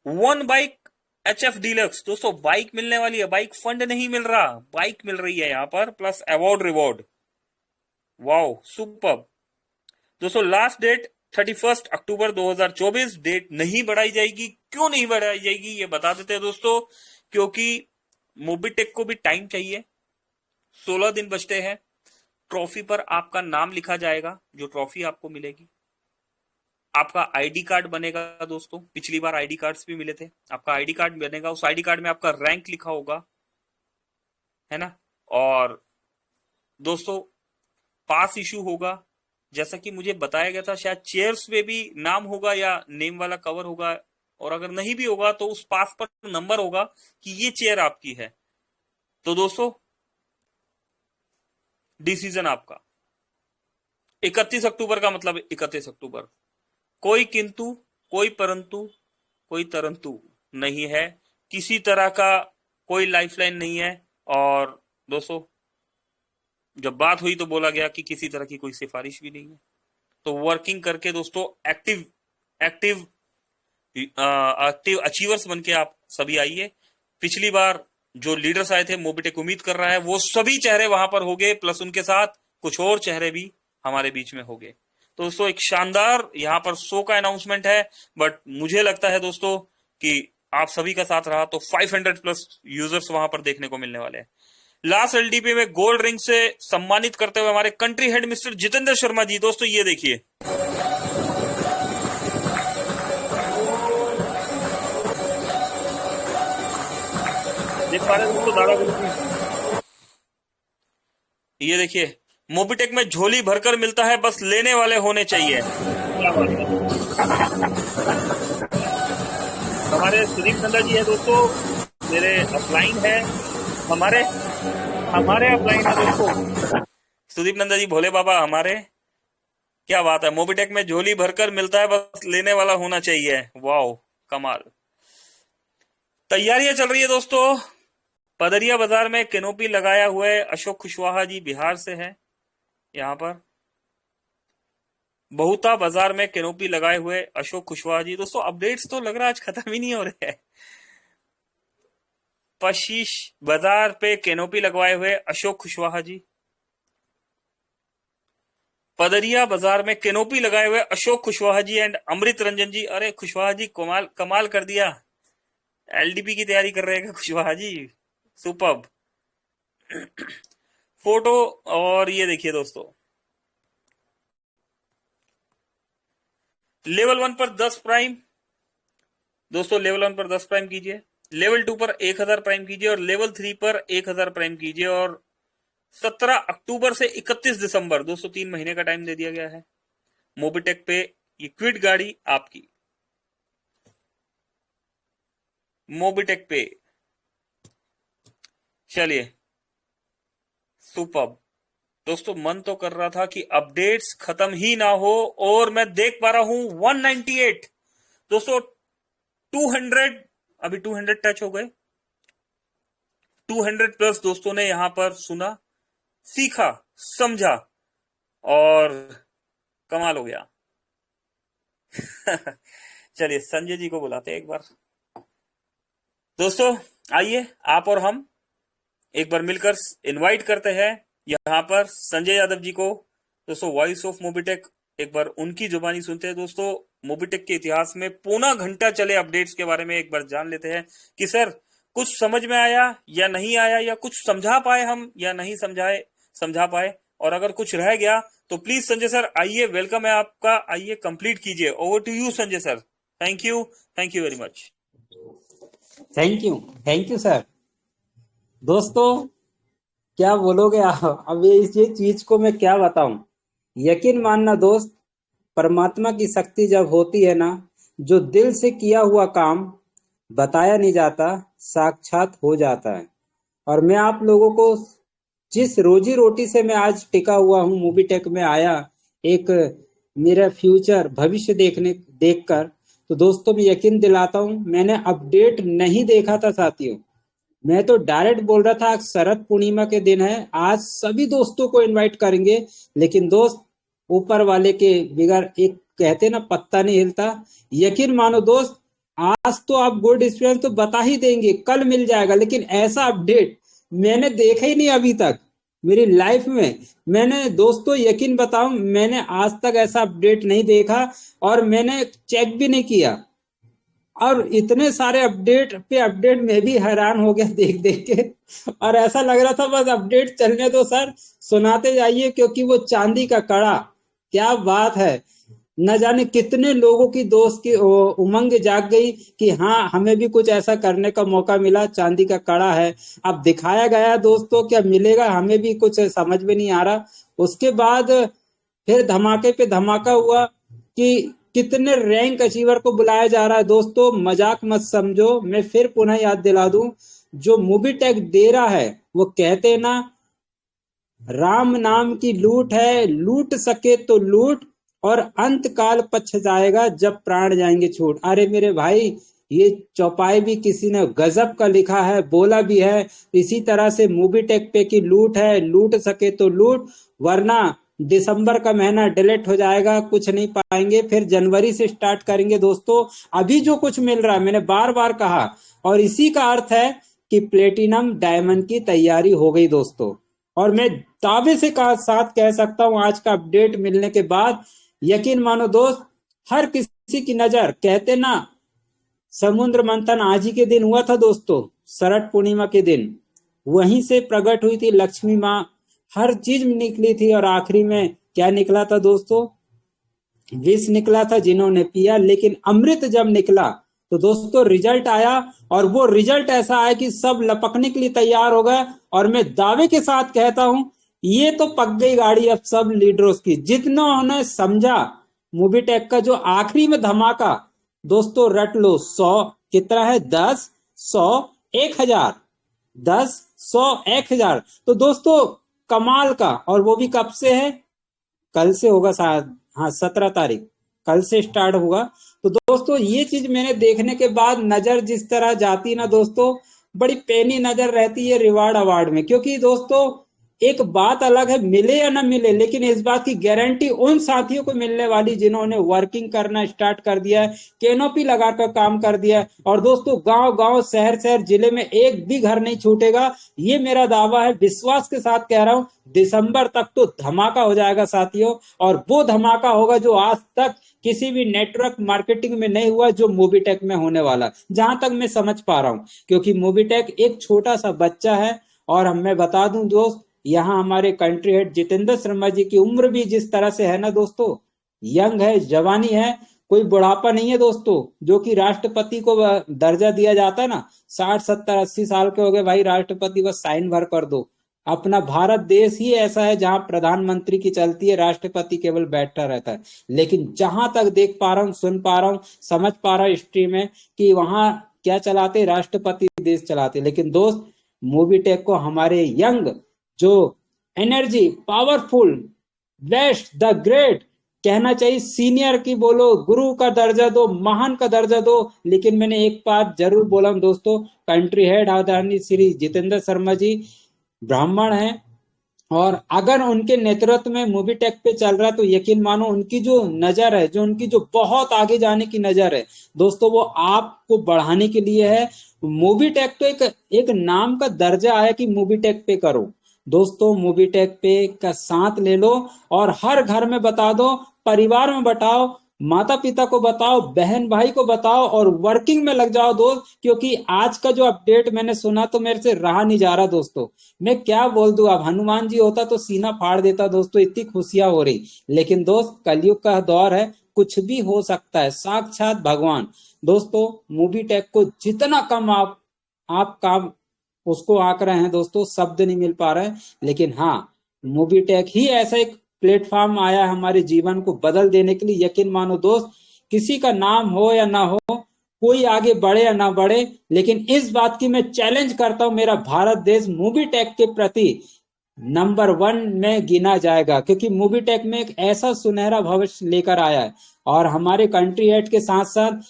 1 bike HF deluxe. दोस्तों बाइक मिलने वाली है, बाइक फंड नहीं मिल रहा, बाइक मिल रही है यहां पर, plus award reward. Wow superb. दोस्तों लास्ट डेट 31 अक्टूबर 2024, डेट नहीं बढ़ाई जाएगी। क्यों नहीं बढ़ाई जाएगी ये बता देते हैं दोस्तों, क्योंकि मोबिटेक को भी टाइम चाहिए, 16 दिन बचते हैं। ट्रॉफी पर आपका नाम लिखा जाएगा, जो ट्रॉफी आपको मिलेगी, आपका आईडी कार्ड बनेगा दोस्तों, पिछली बार आईडी कार्ड्स भी मिले थे, आपका आईडी कार्ड बनेगा, उस आईडी कार्ड में आपका रैंक लिखा होगा, है ना। और दोस्तों पास इशू होगा, जैसा कि मुझे बताया गया था, शायद चेयर्स में भी नाम होगा या नेम वाला कवर होगा, और अगर नहीं भी होगा तो उस पास पर नंबर होगा कि ये चेयर आपकी है। तो दोस्तों डिसीजन आपका 31 अक्टूबर का मतलब 31 अक्टूबर, कोई किंतु, कोई परंतु, कोई तरंतु नहीं है, किसी तरह का कोई लाइफलाइन नहीं है। और दोस्तों जब बात हुई तो बोला गया कि किसी तरह की कोई सिफारिश भी नहीं है। तो वर्किंग करके दोस्तों एक्टिव अचीवर्स बन के आप सभी आइए। पिछली बार जो लीडर्स आए थे, मोबिटेक उम्मीद कर रहा है वो सभी चेहरे वहां पर हो गए, प्लस उनके साथ कुछ और चेहरे भी हमारे बीच में हो गए। तो दोस्तों एक शानदार यहाँ पर शो का अनाउंसमेंट है, बट मुझे लगता है दोस्तों कि आप सभी का साथ रहा तो 500+ यूजर्स वहां पर देखने को मिलने वाले हैं। लास्ट एलडीपी में गोल्ड रिंग से सम्मानित करते हुए हमारे country head mister Jitendra Sharma ji. दोस्तों ये देखिए, देख पा रहे दोस्तों दादा ग्रुप, ये देखिए मोबिटेक में झोली भरकर मिलता है, बस लेने वाले होने चाहिए। क्या बात है। हमारे सुदीप नंदा जी है दोस्तों, मेरे अपलाइन है, हमारे अपलाइन है दोस्तों, सुदीप नंदा जी भोले बाबा हमारे। क्या बात है, मोबिटेक में झोली भरकर मिलता है, बस लेने वाला होना चाहिए। वाओ कमाल। तैयारियां चल रही है दोस्तों, पदरिया बाजार में कैनोपी लगाया हुआ है अशोक कुशवाहा जी, बिहार से है। यहाँ पर बहुता बाजार में कैनोपी लगाए हुए अशोक कुशवाहा जी। दोस्तों अपडेट्स तो लग रहा है आज खत्म ही नहीं हो रहे हैं। पशीश बाजार पे कैनोपी लगवाए हुए अशोक कुशवाहा जी, पदरिया बाजार में कैनोपी लगाए हुए अशोक कुशवाहा जी एंड अमृत रंजन जी। अरे कुशवाहा जी कमाल कर दिया, एलडीपी की तैयारी कर रहे हैं कुशवाहा जी, सुपर्ब। फोटो, और ये देखिए दोस्तों लेवल 1 पर 10 प्राइम, दोस्तों लेवल 1 पर 10 प्राइम कीजिए, लेवल 2 पर 1000 प्राइम कीजिए और लेवल 3 पर 1000 प्राइम कीजिए। और 17 अक्टूबर से 31 दिसंबर दोस्तों 3 महीने का टाइम दे दिया गया है। मोबिटेक पे ये क्विड गाड़ी आपकी। मोबिटेक पे चलिए सुपर। दोस्तों मन तो कर रहा था कि अपडेट्स खत्म ही ना हो, और मैं देख पा रहा हूं 198 दोस्तों, 200 अभी 200 टच हो गए। 200 प्लस दोस्तों ने यहां पर सुना, सीखा, समझा और कमाल हो गया। चलिए संजय जी को बुलाते हैं एक बार। दोस्तों आइए आप और हम एक बार मिलकर इनवाइट करते हैं यहां पर संजय यादव जी को। दोस्तों वॉइस ऑफ मोबिटेक एक बार उनकी जुबानी सुनते हैं। दोस्तों मोबिटेक के इतिहास में पौना घंटा चले अपडेट्स के बारे में एक बार जान लेते हैं कि सर कुछ समझ में आया या नहीं आया, या कुछ समझा पाए हम या नहीं समझा पाए, और अगर कुछ रह गया तो प्लीज संजय सर आइए, वेलकम है आपका, आइए कंप्लीट कीजिए। Over to you Sanjay sir. Thank you very much. Thank you sir. दोस्तों क्या बोलोगे आप? अब ये चीज को मैं क्या बताऊं। यकीन मानना दोस्त, परमात्मा की शक्ति जब होती है ना, जो दिल से किया हुआ काम बताया नहीं जाता, साक्षात हो जाता है। और मैं आप लोगों को जिस रोजी रोटी से मैं आज टिका हुआ हूँ, मोबिटेक में आया एक मेरा फ्यूचर भविष्य देखकर, तो दोस्तों मैं यकीन दिलाता हूँ, मैंने अपडेट नहीं देखा था साथियों। मैं तो डायरेक्ट बोल रहा था आज शरद पूर्णिमा के दिन है, आज सभी दोस्तों को इनवाइट करेंगे, लेकिन दोस्त ऊपर वाले के बिगड़ एक कहते ना पत्ता नहीं हिलता। यकीन मानो दोस्त, आज तो आप गुड स्टूडेंट तो बता ही देंगे, कल मिल जाएगा, लेकिन ऐसा अपडेट मैंने देखा ही नहीं अभी तक मेरी लाइफ में। मैंने दोस्तों यकीन बताऊं, मैंने आज तक ऐसा अपडेट नहीं देखा और मैंने चेक भी नहीं किया। और इतने सारे अपडेट पे अपडेट में भी हैरान हो गया देख देख के, और ऐसा लग रहा था बस अपडेट चलने दो सर, सुनाते जाइए, क्योंकि वो चांदी का कड़ा, क्या बात है। न जाने कितने लोगों की दोस्त की उमंग जाग गई कि हाँ हमें भी कुछ ऐसा करने का मौका मिला, चांदी का कड़ा है। अब दिखाया गया दोस्तों, क्या मिलेगा हमें भी कुछ समझ में नहीं आ रहा। उसके बाद फिर धमाके पे धमाका हुआ कि कितने रैंक अचीवर को बुलाया जा रहा है। दोस्तों मजाक मत समझो, मैं फिर पुनः याद दिला दूं, जो मोबिटेक दे रहा है, वो कहते ना राम नाम की लूट है, लूट सके तो लूट, और अंत काल पछताएगा जब प्राण जाएंगे छूट। अरे मेरे भाई, ये चौपाई भी किसी ने गजब का लिखा है, बोला भी है। इसी तरह से मोबिटेक पे की लूट है, लूट सके तो लूट, वरना दिसंबर का महीना डिलीट हो जाएगा, कुछ नहीं पाएंगे, फिर जनवरी से स्टार्ट करेंगे। दोस्तों अभी जो कुछ मिल रहा है, मैंने बार बार कहा, और इसी का अर्थ है कि प्लेटिनम डायमंड की तैयारी हो गई दोस्तों। और मैं दावे से साथ कह सकता हूं, आज का अपडेट मिलने के बाद यकीन मानो दोस्त, हर किसी की नजर, कहते ना समुद्र मंथन आज ही के दिन हुआ था दोस्तों, शरद पूर्णिमा के दिन, वहीं से प्रकट हुई थी लक्ष्मी माँ, हर चीज निकली थी। और आखिरी में क्या निकला था दोस्तों? विष निकला था जिन्होंने पिया, लेकिन अमृत जब निकला तो दोस्तों रिजल्ट आया, और वो रिजल्ट ऐसा आया कि सब लपकने के लिए तैयार हो गए। और मैं दावे के साथ कहता हूं, ये तो पक गई गाड़ी अब सब लीडर्स की, जिन्होंने समझा मोबिटेक का जो आखिरी में धमाका। दोस्तों रट लो, 100 कितना है, 10 100 1000, 10 100 1000, तो दोस्तों कमाल का। और वो भी कब से है? कल से होगा शायद, हाँ 17 तारीख, कल से स्टार्ट होगा। तो दोस्तों ये चीज मैंने देखने के बाद नजर जिस तरह जाती ना दोस्तों, बड़ी पैनी नजर रहती है रिवार्ड अवार्ड में। क्योंकि दोस्तों एक बात अलग है मिले या ना मिले, लेकिन इस बात की गारंटी उन साथियों को मिलने वाली जिन्होंने वर्किंग करना स्टार्ट कर दिया है, कैनोपी लगाकर काम कर दिया है। और दोस्तों गांव गांव शहर शहर जिले में एक भी घर नहीं छूटेगा, ये मेरा दावा है, विश्वास के साथ कह रहा हूं। दिसंबर तक तो धमाका हो जाएगा साथियों, और वो धमाका होगा जो आज तक किसी भी नेटवर्क मार्केटिंग में नहीं हुआ, जो मोबिटेक में होने वाला, जहां तक मैं समझ पा रहा हूं। क्योंकि मोबिटेक एक छोटा सा बच्चा है, और मैं बता दूं दोस्त, यहाँ हमारे कंट्री हेड जितेंद्र शर्मा जी की उम्र भी जिस तरह से है ना दोस्तों, यंग है, जवानी है, कोई बुढ़ापा नहीं है दोस्तों, जो कि राष्ट्रपति को दर्जा दिया जाता है ना, 60 70 80 साल के हो गए भाई राष्ट्रपति, बस साइन भर कर दो। अपना भारत देश ही ऐसा है जहां प्रधानमंत्री की चलती है, राष्ट्रपति केवल बैठा रहता है। लेकिन जहां तक देख पा रहा हूँ, सुन पा रहा हूँ, समझ पा रहा हूँ हिस्ट्री में, कि वहां क्या चलाते, राष्ट्रपति देश चलाते। लेकिन दोस्त, मोबीटेक को हमारे यंग, जो energy powerful, best, the great कहना चाहिए, सीनियर की बोलो, गुरु का दर्जा दो, महान का दर्जा दो। लेकिन मैंने एक बात जरूर बोला हूं दोस्तों, कंट्री हेड आदरणीय श्री जितेंद्र शर्मा जी ब्राह्मण हैं, और अगर उनके नेतृत्व में मोबीटेक पे चल रहा है तो यकीन मानो उनकी जो नजर है, जो उनकी जो बहुत आगे जाने की नजर है दोस्तों, वो आपको बढ़ाने के लिए है। मोबीटेक तो एक नाम का दर्जा आया कि मोबीटेक पे करो। दोस्तों, मोबीटेक पे का साथ ले लो और हर घर में बता दो, परिवार में बताओ, माता पिता को बताओ, बहन भाई को बताओ, और वर्किंग में लग जाओ दोस्त। क्योंकि आज का जो अपडेट मैंने सुना तो मेरे से रहा नहीं जा रहा दोस्तों। मैं क्या बोल दूं, अब हनुमान जी होता तो सीना फाड़ देता दोस्तों, इतनी खुशियां हो रही। लेकिन दोस्त, कलयुग का दौर है, कुछ भी हो सकता है, साक्षात भगवान। दोस्तों, मोबीटेक को जितना कम आप काम उसको आंक रहे हैं दोस्तों, शब्द नहीं मिल पा रहे हैं। लेकिन हाँ, मोबीटेक ही ऐसा एक प्लेटफॉर्म आया हमारे जीवन को बदल देने के लिए। यकीन मानो दोस्त, किसी का नाम हो या ना हो, कोई आगे बढ़े या ना बढ़े, लेकिन इस बात की मैं चैलेंज करता हूं, मेरा भारत देश मोबीटेक के प्रति नंबर 1 में गिना जाएगा। क्योंकि मोबीटेक में एक ऐसा सुनहरा भविष्य लेकर आया है। और हमारे कंट्री हेड के साथ साथ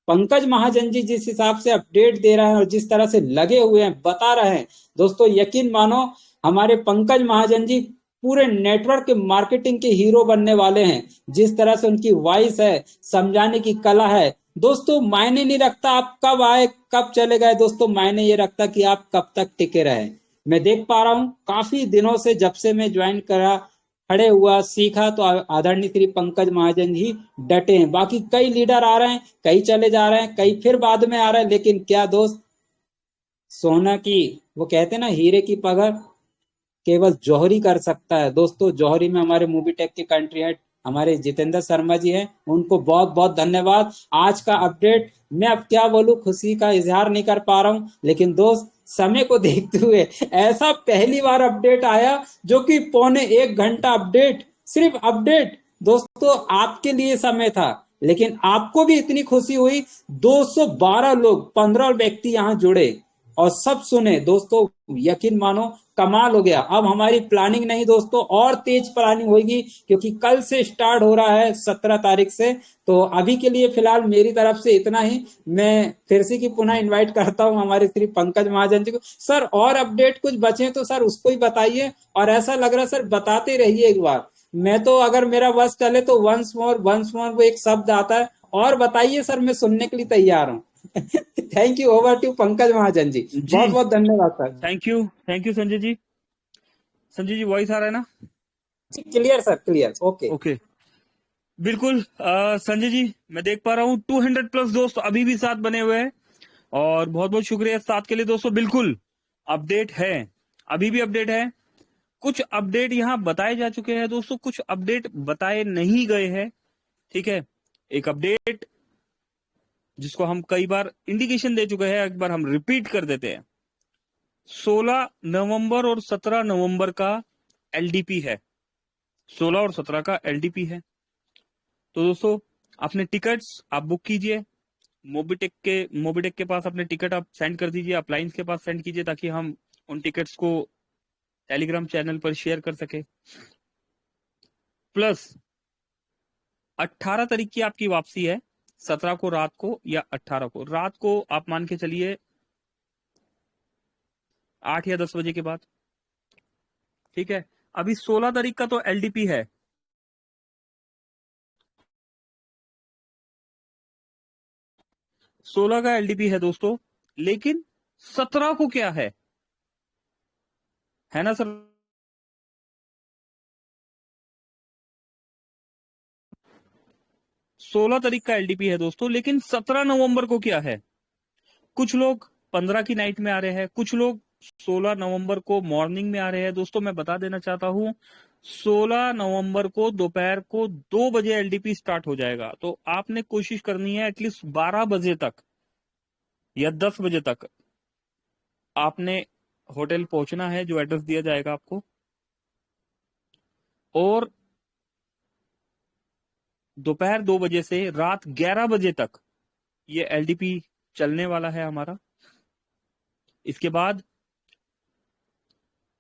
पंकज महाजन जी जिस हिसाब से अपडेट दे रहे हैं और जिस तरह से लगे हुए हैं, बता रहे हैं दोस्तों, यकीन मानो हमारे पंकज महाजन जी पूरे नेटवर्क के मार्केटिंग के हीरो बनने वाले हैं। जिस तरह से उनकी वॉइस है, समझाने की कला है दोस्तों, मायने नहीं रखता आप कब आए कब चले गए दोस्तों, मायने ये रखता कि आप कब तक टिके रहे। मैं देख पा रहा हूं काफी दिनों से, जब से मैं ज्वाइन करा, खड़े हुआ, सीखा, तो आदरणीय श्री पंकज महाजन जी डटे हैं। बाकी कई लीडर आ रहे हैं, कई चले जा रहे हैं, कई फिर बाद में आ रहे हैं। लेकिन क्या दोस्त, सोना की, वो कहते हैं ना, हीरे की पकड़ केवल जौहरी कर सकता है दोस्तों। जौहरी में हमारे मोबीटेक के कंट्री हेड हमारे जितेंद्र शर्मा जी हैं, उनको बहुत बहुत धन्यवाद। आज का अपडेट मैं अब क्या बोलूं, खुशी का इजहार नहीं कर पा रहा हूं। लेकिन दोस्त, समय को देखते हुए ऐसा पहली बार अपडेट आया जो कि पौने 1 घंटा अपडेट, सिर्फ अपडेट दोस्तों, आपके लिए समय था। लेकिन आपको भी इतनी खुशी हुई, 212 लोग, 15 व्यक्ति यहाँ जुड़े और सब सुने दोस्तों। यकीन मानो कमाल हो गया। अब हमारी प्लानिंग नहीं दोस्तों, और तेज प्लानिंग होगी, क्योंकि कल से स्टार्ट हो रहा है 17 तारीख से। तो अभी के लिए फिलहाल मेरी तरफ से इतना ही। मैं फिर से की पुनः इनवाइट करता हूं हमारे श्री पंकज महाजन जी को। सर, और अपडेट कुछ बचे तो सर उसको ही बताइए, और ऐसा लग रहा है सर बताते रहिए एक बार। मैं तो अगर मेरा बस चले तो वंस मोर वो एक शब्द आता है, और बताइए सर, मैं सुनने के लिए तैयार हूँ। Thank you, over to Pankaj Mahajan ji. बहुत बहुत धन्यवाद sir. Thank you Sanjay ji. Sanjay ji, voice आ रहा है ना? Clear sir, clear, okay okay, बिल्कुल। संजय जी, मैं देख पा रहा हूँ 200+ दोस्त अभी भी साथ बने हुए हैं, और बहुत बहुत शुक्रिया साथ के लिए दोस्तों। बिल्कुल अपडेट है, अभी भी अपडेट है। कुछ अपडेट यहाँ बताए जा चुके हैं दोस्तों, कुछ अपडेट बताए नहीं गए हैं। ठीक है, एक अपडेट जिसको हम कई बार इंडिकेशन दे चुके हैं, एक बार हम रिपीट कर देते हैं। 16 नवंबर और 17 नवंबर का एलडीपी है, 16 और 17 का एलडीपी है। तो दोस्तों, अपने टिकट्स आप बुक कीजिए, मोबीटेक के पास अपने टिकट आप सेंड कर दीजिए, अप्लायंस के पास सेंड कीजिए, ताकि हम उन टिकट्स को टेलीग्राम चैनल पर शेयर कर सके। प्लस 18 तारीख की आपकी वापसी है, 17 को रात को या 18 को रात को, आप मान के चलिए 8 या 10 बजे के बाद। ठीक है, अभी 16 तारीख का तो एलडीपी है, 16 का एलडीपी है दोस्तों। लेकिन 17 को क्या है ना सर? 16 तारीख का एलडीपी है दोस्तों, लेकिन 17 नवंबर को क्या है? कुछ लोग 15 की नाइट में आ रहे हैं, कुछ लोग 16 नवंबर को मॉर्निंग में आ रहे हैं। दोस्तों मैं बता देना चाहता हूं, 16 नवंबर को दोपहर को 2 बजे एलडीपी स्टार्ट हो जाएगा। तो आपने कोशिश करनी है एटलीस्ट 12 बजे तक या 10 बजे तक आपने होटल पहुंचना है, जो एड्रेस दिया जाएगा आपको। और दोपहर 2 बजे से रात 11 बजे तक ये एलडीपी चलने वाला है हमारा। इसके बाद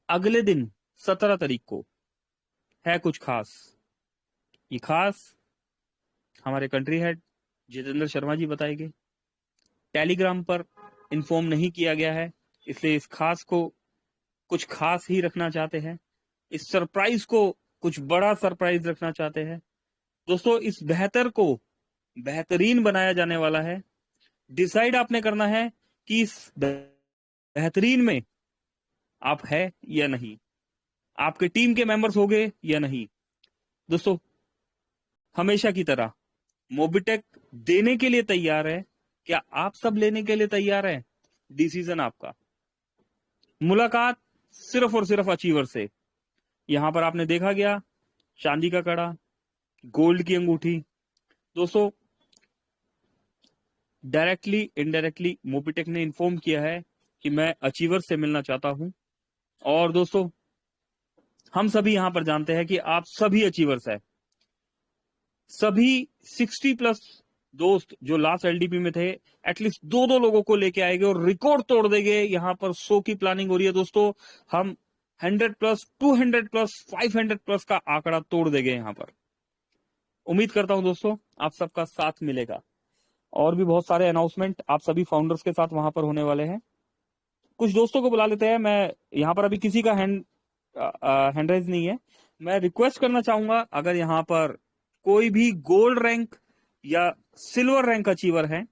अगले दिन 17 तारीख को है कुछ खास। ये खास हमारे कंट्री हेड जितेंद्र शर्मा जी बताएंगे। टेलीग्राम पर इन्फॉर्म नहीं किया गया है, इसलिए इस खास को कुछ खास ही रखना चाहते हैं। इस सरप्राइज को कुछ बड़ा सरप्राइज रखना चाहते हैं। दोस्तों इस बेहतर को बेहतरीन बनाया जाने वाला है। डिसाइड आपने करना है कि इस बेहतरीन में आप है या नहीं, आपके टीम के मेंबर्स हो गए या नहीं। दोस्तों हमेशा की तरह मोबिटेक देने के लिए तैयार है। क्या आप सब लेने के लिए तैयार है? डिसीजन आपका। मुलाकात सिर्फ और सिर्फ अचीवर से। यहां पर आपने देखा गया चांदी का कड़ा, गोल्ड की अंगूठी। दोस्तों डायरेक्टली इनडायरेक्टली मोबिटेक ने इन्फॉर्म किया है कि मैं अचीवर से मिलना चाहता हूं। और दोस्तों हम सभी यहां पर जानते हैं कि आप सभी अचीवर्स है। सभी 60 प्लस दोस्त जो लास्ट एलडीपी में थे, एटलीस्ट 2-2 लोगों को लेके आएंगे और रिकॉर्ड तोड़ देंगे। यहां पर 100 की प्लानिंग हो रही है दोस्तों। हम 100 प्लस, 200 प्लस, 500 प्लस का आंकड़ा तोड़ देंगे यहां पर। उम्मीद करता हूं दोस्तों आप सबका साथ मिलेगा। और भी बहुत सारे अनाउंसमेंट आप सभी फाउंडर्स के साथ वहां पर होने वाले हैं। कुछ दोस्तों को बुला लेते हैं। मैं यहाँ पर अभी किसी का हैंड राइज नहीं है। मैं रिक्वेस्ट करना चाहूंगा, अगर यहाँ पर कोई भी गोल्ड रैंक या सिल्वर रैंक अचीवर है,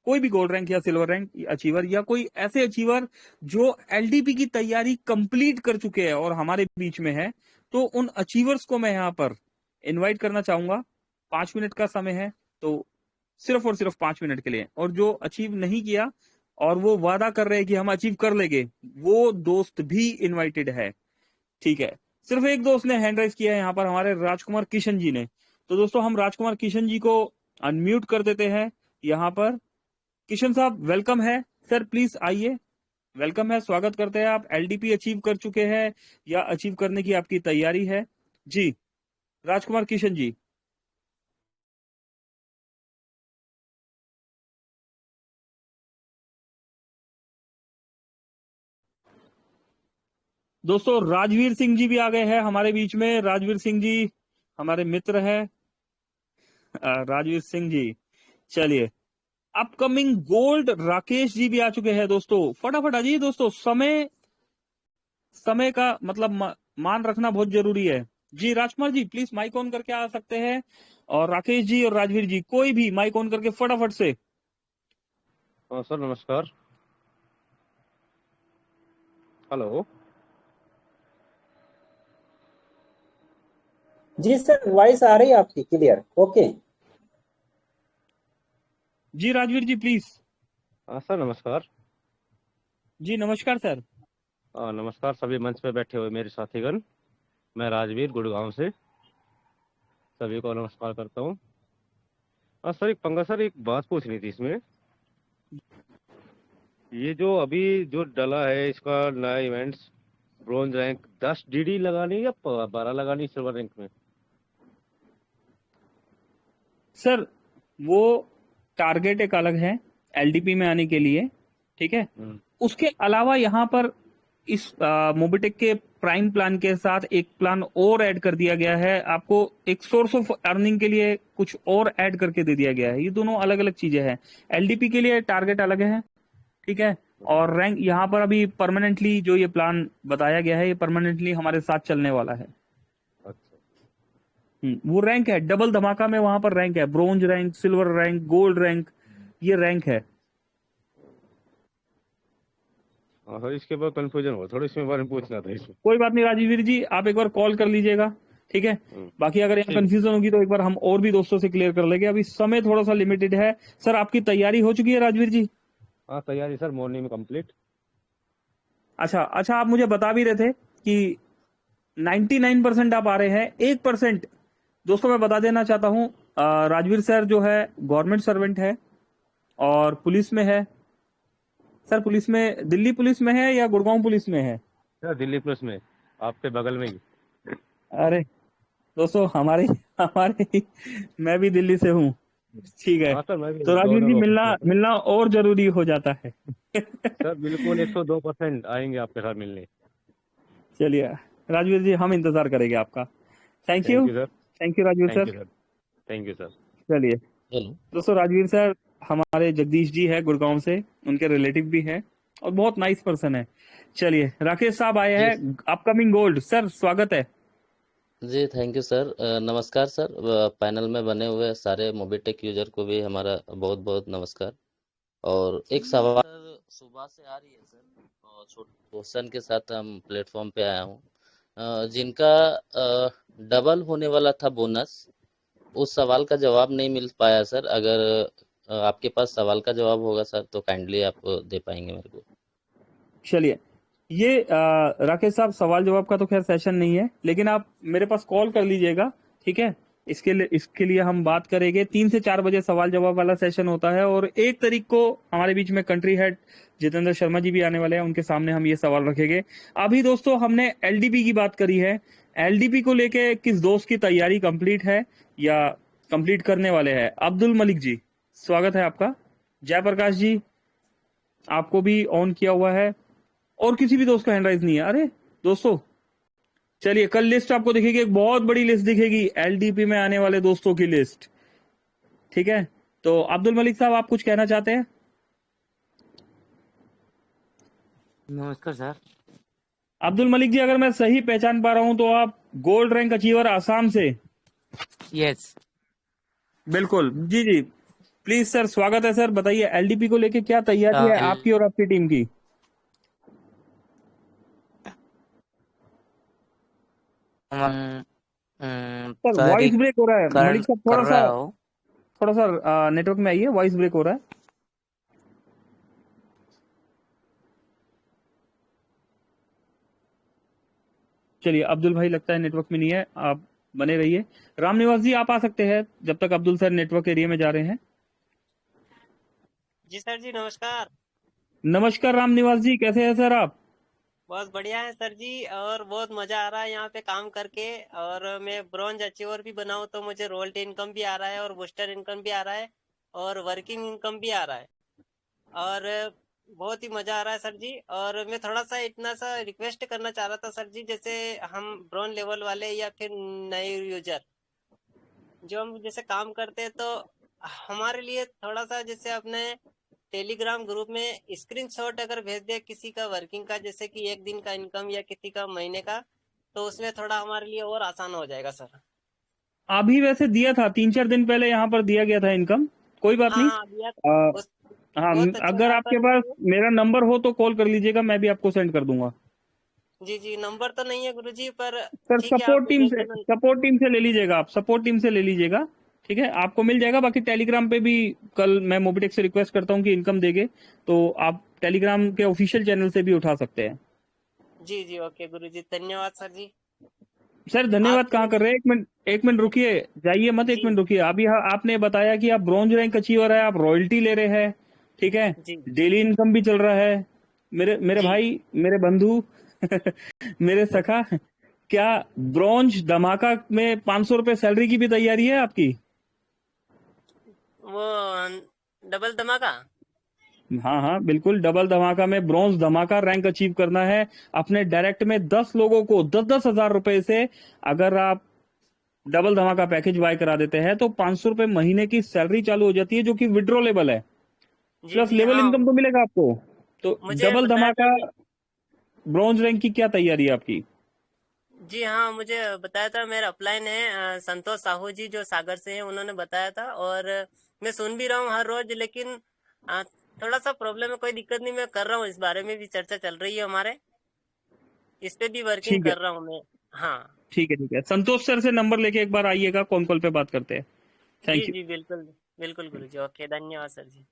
कोई भी गोल्ड रैंक या सिल्वर रैंक अचीवर या कोई ऐसे अचीवर जो एलडीपी की तैयारी कंप्लीट कर चुके हैं और हमारे बीच में है, तो उन अचीवर्स को मैं यहाँ पर इनवाइट करना चाहूंगा। 5 मिनट का समय है, तो सिर्फ और सिर्फ 5 मिनट के लिए। और जो अचीव नहीं किया और वो वादा कर रहे हैं कि हम अचीव कर लेंगे, वो दोस्त भी इनवाइटेड है। ठीक है, सिर्फ एक दोस्त ने हैंड राइज किया है यहाँ पर, हमारे राजकुमार किशन जी ने। तो दोस्तों हम राजकुमार किशन जी को अनम्यूट कर देते हैं यहाँ पर। किशन साहब वेलकम है सर, प्लीज आइए। वेलकम है, स्वागत करते हैं। आप एलडीपी अचीव कर चुके हैं या अचीव करने की आपकी तैयारी है? जी राजकुमार किशन जी। दोस्तों राजवीर सिंह जी भी आ गए हैं हमारे बीच में। राजवीर सिंह जी हमारे मित्र है। राजवीर सिंह जी, चलिए। अपकमिंग गोल्ड राकेश जी भी आ चुके हैं दोस्तों। फटाफट आ जाइए दोस्तों, समय का मतलब मान रखना बहुत जरूरी है। जी Rajkumar ji please mic on करके आ सकते हैं। और राकेश जी और राजवीर जी कोई भी माइक ऑन करके फटाफट से। सर नमस्कार। हेलो जी सर, वॉइस आ रही है आपकी क्लियर? ओके जी राजवीर जी प्लीज। सर नमस्कार। जी नमस्कार सर। नमस्कार सभी मंच पे बैठे हुए मेरे साथीगण। मैं राजवीर गुड़गांव से सभी को नमस्कार करता हूँ। सर एक पंगा, सर एक बात पूछनी थी इसमें। ये जो अभी जो डला है इसका नया इवेंट्स, ब्रोंज रैंक 10 डीडी लगानी या 12 लगानी सिल्वर रैंक में? सर वो टारगेट एक अलग है एलडीपी में आने के लिए, ठीक है। उसके अलावा यहाँ पर इस मोबिटेक के प्राइम प्लान के साथ एक प्लान और ऐड कर दिया गया है। आपको एक सोर्स ऑफ अर्निंग के लिए कुछ और ऐड करके दे दिया गया है। ये दोनों अलग अलग चीजें हैं। एलडीपी के लिए टारगेट अलग है, ठीक है। और रैंक यहाँ पर अभी परमानेंटली जो ये प्लान बताया गया है, ये परमानेंटली हमारे साथ चलने वाला है। वो रैंक है डबल धमाका में। वहां पर रैंक है bronze rank, silver rank, gold rank, ये रैंक है। सर इसके बाद कंफ्यूजन हो थोड़ी, इसमें बारे में पूछना था इसमें। कोई बात नहीं राजवीर जी, आप एक बार कॉल कर लीजिएगा, ठीक है। बाकी अगर यहाँ कंफ्यूजन होगी तो एक बार हम और भी दोस्तों से क्लियर कर लेंगे। अभी समय थोड़ा सा लिमिटेड है। सर आपकी तैयारी हो चुकी है राजवीर जी? हाँ तैयारी सर मॉर्निंग में कंप्लीट। अच्छा, आप मुझे बता भी रहे थे कि 99% आप आ रहे हैं, 1%। दोस्तों मैं बता देना चाहता हूं, राजवीर सर जो है गवर्नमेंट सर्वेंट है और पुलिस में है। सर पुलिस में, दिल्ली पुलिस में है या गुड़गांव पुलिस में है? सर दिल्ली पुलिस में, आपके बगल में ही। अरे दोस्तों, हमारे हमारे मैं भी दिल्ली से हूँ। ठीक है, हाँ सर, मैं भी तो राजवीर दोनों जी ऑफिस मिलना में। मिलना और जरूरी हो जाता है। सर बिल्कुल 102% आएंगे आपके साथ मिलने। चलिए राजवीर जी, हम इंतजार करेंगे आपका। Thank thank you, you sir. Thank you Rajveer thank sir. You sir. Thank you sir. चलिए हेलो। दोस्तों, राजवीर सर हमारे जगदीश जी है गुड़गांव से, उनके रिलेटिव भी है और बहुत नाइस पर्सन है। चलिए राकेश साहब आए जी हैं, अपकमिंग गोल्ड। सर स्वागत है। जी, थैंक यू सर। नमस्कार सर। पैनल में बने हुए सारे मोबिटेक यूजर को भी हमारा बहुत बहुत नमस्कार। और एक सवाल सर सुबह से आ रही है सर, और छोटे क्वेश्चन के साथ हम प्लेटफॉर्म पे आया हूँ। जिनका डबल होने वाला था बोनस, उस सवाल का जवाब नहीं मिल पाया सर। अगर आपके पास सवाल का जवाब होगा सर तो काइंडली आप दे पाएंगे मेरे को। चलिए, ये राकेश साहब सवाल जवाब का तो खैर सेशन नहीं है, लेकिन आप मेरे पास कॉल कर लीजिएगा, ठीक है? इसके लिए हम बात करेंगे। 3 से 4 बजे सवाल जवाब वाला सेशन होता है और 1 तारीख को हमारे बीच में कंट्री हेड जितेंद्र शर्मा जी भी आने वाले हैं, उनके सामने हम ये सवाल रखेंगे। अभी दोस्तों हमने एलडीपी की बात करी है। एलडीपी को लेके किस दोस्त की तैयारी कंप्लीट है या कंप्लीट करने वाले हैं? अब्दुल मलिक जी, स्वागत है आपका। जयप्रकाश जी, आपको भी ऑन किया हुआ है। और किसी भी दोस्त का हैंड राइज नहीं है। अरे दोस्तों, चलिए कल लिस्ट आपको दिखेगी, एक बहुत बड़ी लिस्ट दिखेगी एलडीपी में आने वाले दोस्तों की लिस्ट, ठीक है? तो अब्दुल मलिक साहब, आप कुछ कहना चाहते हैं? नमस्कार सर। अब्दुल मलिक जी, अगर मैं सही पहचान पा रहा हूं तो आप गोल्ड रैंक अचीवर आसाम से। यस। बिल्कुल जी जी, प्लीज सर, स्वागत है सर। बताइए एलडीपी को लेके क्या तैयारी है आपकी और आपकी टीम की? सर सर वॉइस एक ब्रेक हो रहा है कर मलिक साहब, कर रहा हूँ। थोड़ा सा नेटवर्क में आइए, वॉइस ब्रेक हो रहा है। चलिए अब्दुल भाई लगता है नेटवर्क में नहीं है, आप बने रहिए। राम निवास जी, आप आ सकते हैं जब तक अब्दुल सर नेटवर्क एरिया में जा रहे हैं। जी सर जी, नमस्कार। नमस्कार राम निवास जी, कैसे हैं सर आप? बहुत बढ़िया है सर जी, और बहुत मजा आ रहा है यहाँ पे काम करके। और मैं ब्रॉन्ज अचीवर भी बना हूँ तो मुझे रोयल्टी इनकम भी आ रहा है और बूस्टर इनकम भी आ रहा है और वर्किंग इनकम भी आ रहा है, और बहुत ही मजा आ रहा है सर जी। और मैं थोड़ा सा इतना सा रिक्वेस्ट करना चाह रहा था सर जी, जैसे हम ब्रॉन्ज लेवल वाले या फिर नए यूजर जो हम जैसे काम करते हैं, तो हमारे लिए थोड़ा सा जैसे अपने टेलीग्राम ग्रुप में स्क्रीनशॉट अगर भेज दिया किसी का वर्किंग का, जैसे कि 1 दिन का इनकम या किसी का महीने का, तो उसमें थोड़ा हमारे लिए और आसान हो जाएगा सर। अभी वैसे दिया था, 3-4 दिन पहले यहाँ पर दिया गया था इनकम, कोई बात हाँ नहीं। हाँ भैया, आ, उस हाँ, बहुत अच्छा अगर था आपके सर पास मुझे। मेरा नंबर हो तो कॉल कर लीजिएगा, मैं भी आपको सेंड कर दूंगा। जी जी, नंबर तो नहीं है गुरुजी, पर सर ठीक है, आप भेज देना। सपोर्ट टीम से ले लीजिएगा, आप सपोर्ट टीम से ले लीजिएगा, ठीक है? आपको मिल जाएगा। बाकी टेलीग्राम पे भी कल मैं मोबिटेक से रिक्वेस्ट करता हूँ कि इनकम देंगे, तो आप टेलीग्राम के ऑफिशियल चैनल से भी उठा सकते हैं। जी जी, ओके गुरुजी, धन्यवाद सर जी। सर धन्यवाद कहाँ आपकी कर रहे हैं? एक मिनट रुकिए, जाइए मत, एक जी मिनट रुकिए। अभी आपने बताया कि आप ब्रॉन्ज रैंक अचीवर है, आप रॉयल्टी ले रहे हैं, ठीक है? जी डेली इनकम भी चल रहा है। मेरे मेरे जी, भाई, मेरे बंधु मेरे सखा, क्या ब्रॉन्ज धमाका में 500 रुपए सैलरी की भी तैयारी है आपकी? वो डबल धमाका। हाँ हाँ बिल्कुल, डबल धमाका में ब्रॉन्ज धमाका रैंक अचीव करना है। अपने डायरेक्ट में 10 लोगों को 10,000 रुपए से अगर आप डबल धमाका पैकेज बाय करा देते हैं तो 500 रुपए महीने की सैलरी चालू हो जाती है, जो कि विड्रॉलेबल है, जी प्लस जी लेवल हाँ, इनकम तो मिलेगा आपको। तो मुझे डबल बताया था। धमाका ब्रॉन्ज रैंक की क्या तैयारी है आपकी? जी हाँ, मुझे बताया था, मेरा अपलाइन है संतोष साहू जी जो सागर से हैं, उन्होंने बताया था। और मैं सुन भी रहा हूँ हर रोज, लेकिन अ, थोड़ा सा प्रॉब्लम है, कोई दिक्कत नहीं, मैं कर रहा हूँ, इस बारे में भी चर्चा चल रही है हमारे, इस पे भी वर्किंग ठीक है, कर रहा हूँ मैं। हाँ ठीक है, ठीक है। संतोष सर से नंबर लेके एक बार आइएगा, कॉल पे बात करते हैं। जी थैंक यू। जी, बिल्कुल बिल्कुल गुरु जी, ओके, धन्यवाद सर जी।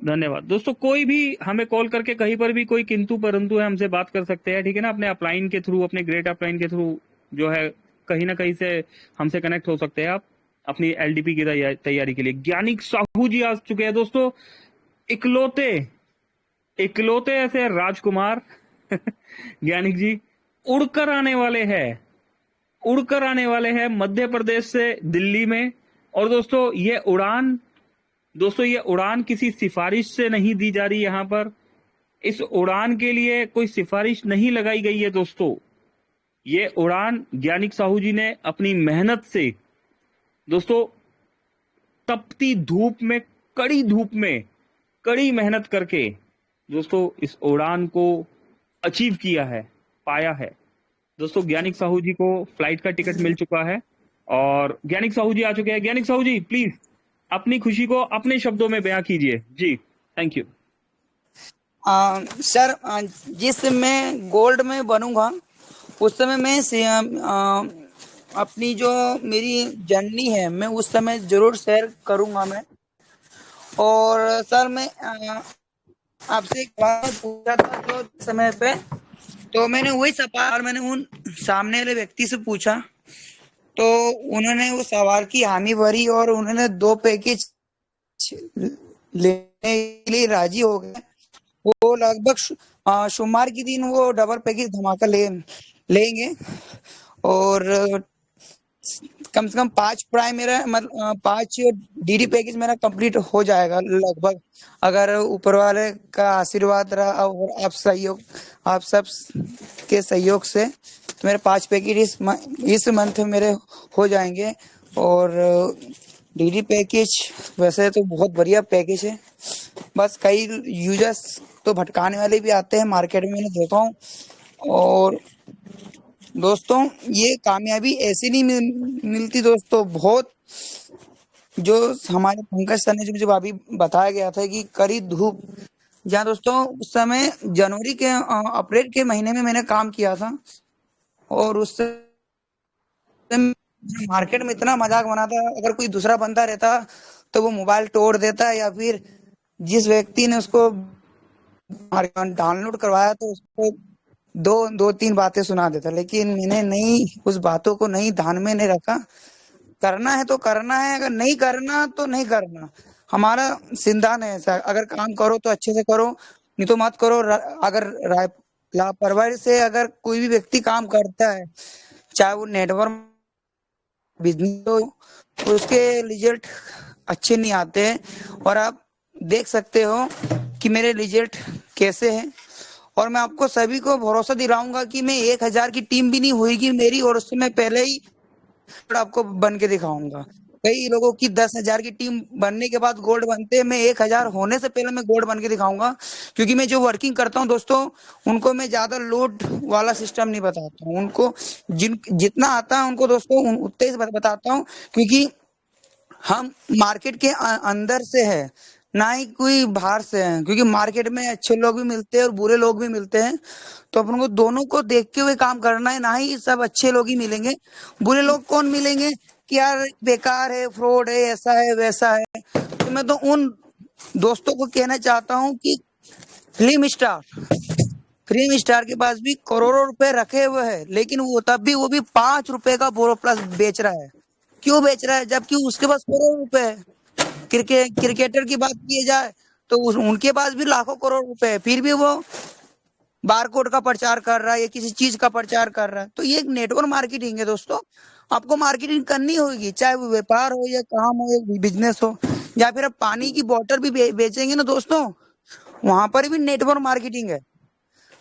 धन्यवाद दोस्तों। कोई भी हमें कॉल करके कहीं पर भी कोई किंतु परंतु है हमसे बात कर सकते हैं, ठीक है ना। अपने अपलाइन के थ्रू, अपने ग्रेट अपलाइन के थ्रू जो है कहीं ना कहीं से हमसे कनेक्ट हो सकते हैं आप अपनी एलडीपी की तैयारी के लिए। ज्ञानिक साहू जी आ चुके हैं दोस्तों, इकलौते इकलौते ऐसे राजकुमार ज्ञानिक जी उड़कर आने वाले हैं मध्य प्रदेश से दिल्ली में। और दोस्तों ये उड़ान किसी सिफारिश से नहीं दी जा रही। यहां पर इस उड़ान के लिए कोई सिफारिश नहीं लगाई गई है दोस्तों। ये उड़ान ज्ञानिक साहू जी ने अपनी मेहनत से दोस्तों तपती धूप में, कड़ी धूप में कड़ी मेहनत करके दोस्तों इस उड़ान को अचीव किया है, पाया है। दोस्तों ज्ञानिक साहू जी को फ्लाइट का टिकट मिल चुका है और ज्ञानिक साहू जी आ चुके हैं। ज्ञानिक साहू जी प्लीज अपनी खुशी को अपने शब्दों में बयां कीजिए जी। Thank you. सर, जिस मैं गोल्ड में बनूंगा उस समय मैं अपनी जो मेरी जर्नी है मैं उस समय जरूर शेयर करूंगा मैं। और सर मैं आपसे एक बात पूछा था तो समय पे, तो मैंने वही सवाल मैंने उन सामने वाले व्यक्ति से पूछा, तो उन्होंने वो सवाल की हामी भरी और उन्होंने 2 पैकेज लेने के लिए राजी हो गए। वो लगभग सोमवार के दिन वो डबल पैकेज धमाका लेंगे और कम से कम 5 प्राइम मेरा मतलब 5 डीडी पैकेज मेरा कंप्लीट हो जाएगा लगभग, अगर ऊपर वाले का आशीर्वाद रहा और आप सब के सहयोग से तो मेरे 5 पैकेज इस मंथ मेरे हो जाएंगे। और डीडी पैकेज वैसे तो बहुत बढ़िया पैकेज है, बस कई यूजर्स तो भटकाने वाले भी आते हैं मार्केट में, मैंने देखा हूँ। और दोस्तों ये कामयाबी ऐसे नहीं मिलती दोस्तों, बहुत जो हमारे पंकज सर ने जो अभी बताया गया था कि कड़ी धूप, जहाँ दोस्तों उस समय जनवरी के अप्रैल के महीने में मैंने काम किया था और उस मार्केट में इतना मजाक बना था, अगर कोई दूसरा बंदा रहता तो वो मोबाइल तोड़ देता या फिर जिस व्यक्ति ने उसको डाउनलोड करवाया तो उसको दो तीन बातें सुना देता, लेकिन मैंने नहीं उस बातों को नहीं ध्यान में नहीं रखा। करना है तो करना है, अगर नहीं करना तो नहीं करना, हमारा सिद्धांत है ऐसा। अगर काम करो तो अच्छे से करो, नहीं तो मत करो। अगर लापरवाही से अगर कोई भी व्यक्ति काम करता है, चाहे वो नेटवर्क बिजनेस हो, उसके रिजल्ट अच्छे नहीं आते हैं। और आप देख सकते हो कि मेरे रिजल्ट कैसे हैं। और मैं आपको सभी को भरोसा दिलाऊंगा कि मैं 1000 की टीम भी नहीं होगी मेरी, और उससे मैं पहले ही आपको बन के दिखाऊंगा। कई लोगों की 10,000 की टीम बनने के बाद गोल्ड बनते हैं, मैं 1000 होने से पहले मैं गोल्ड बन के दिखाऊंगा। क्योंकि मैं जो वर्किंग करता हूं दोस्तों, उनको मैं ज्यादा लोड वाला सिस्टम नहीं बताता हूँ। उनको जितना आता है उनको दोस्तों उतने ही बताता हूँ, क्योंकि हम मार्केट के अंदर से है, ना ही कोई बाहर से है। क्योंकि मार्केट में अच्छे लोग भी मिलते हैं और बुरे लोग भी मिलते हैं, तो अपन को दोनों को देखते हुए काम करना है। ना ही सब अच्छे लोग ही मिलेंगे, बुरे लोग कौन मिलेंगे कि यार बेकार है, फ्रॉड है, ऐसा है वैसा है। तो मैं तो उन दोस्तों को कहना चाहता हूँ कि फिल्म स्टार के पास भी करोड़ों रुपए रखे हुए हैं, लेकिन वो भी 5 रुपए का बोरो प्लस बेच रहा है। क्यों बेच रहा है जबकि उसके पास करोड़ रुपए है? क्रिकेटर की बात की जाए तो उनके पास भी लाखों करोड़ रुपए है, फिर भी वो बारकोड का प्रचार कर रहा है या किसी चीज का प्रचार कर रहा है। तो ये एक नेटवर्क मार्केटिंग है दोस्तों। आपको मार्केटिंग करनी होगी, चाहे वो व्यापार हो या काम हो या बिजनेस हो, या फिर आप पानी की बोतल भी बेचेंगे ना दोस्तों, वहां पर भी नेटवर्क मार्केटिंग है।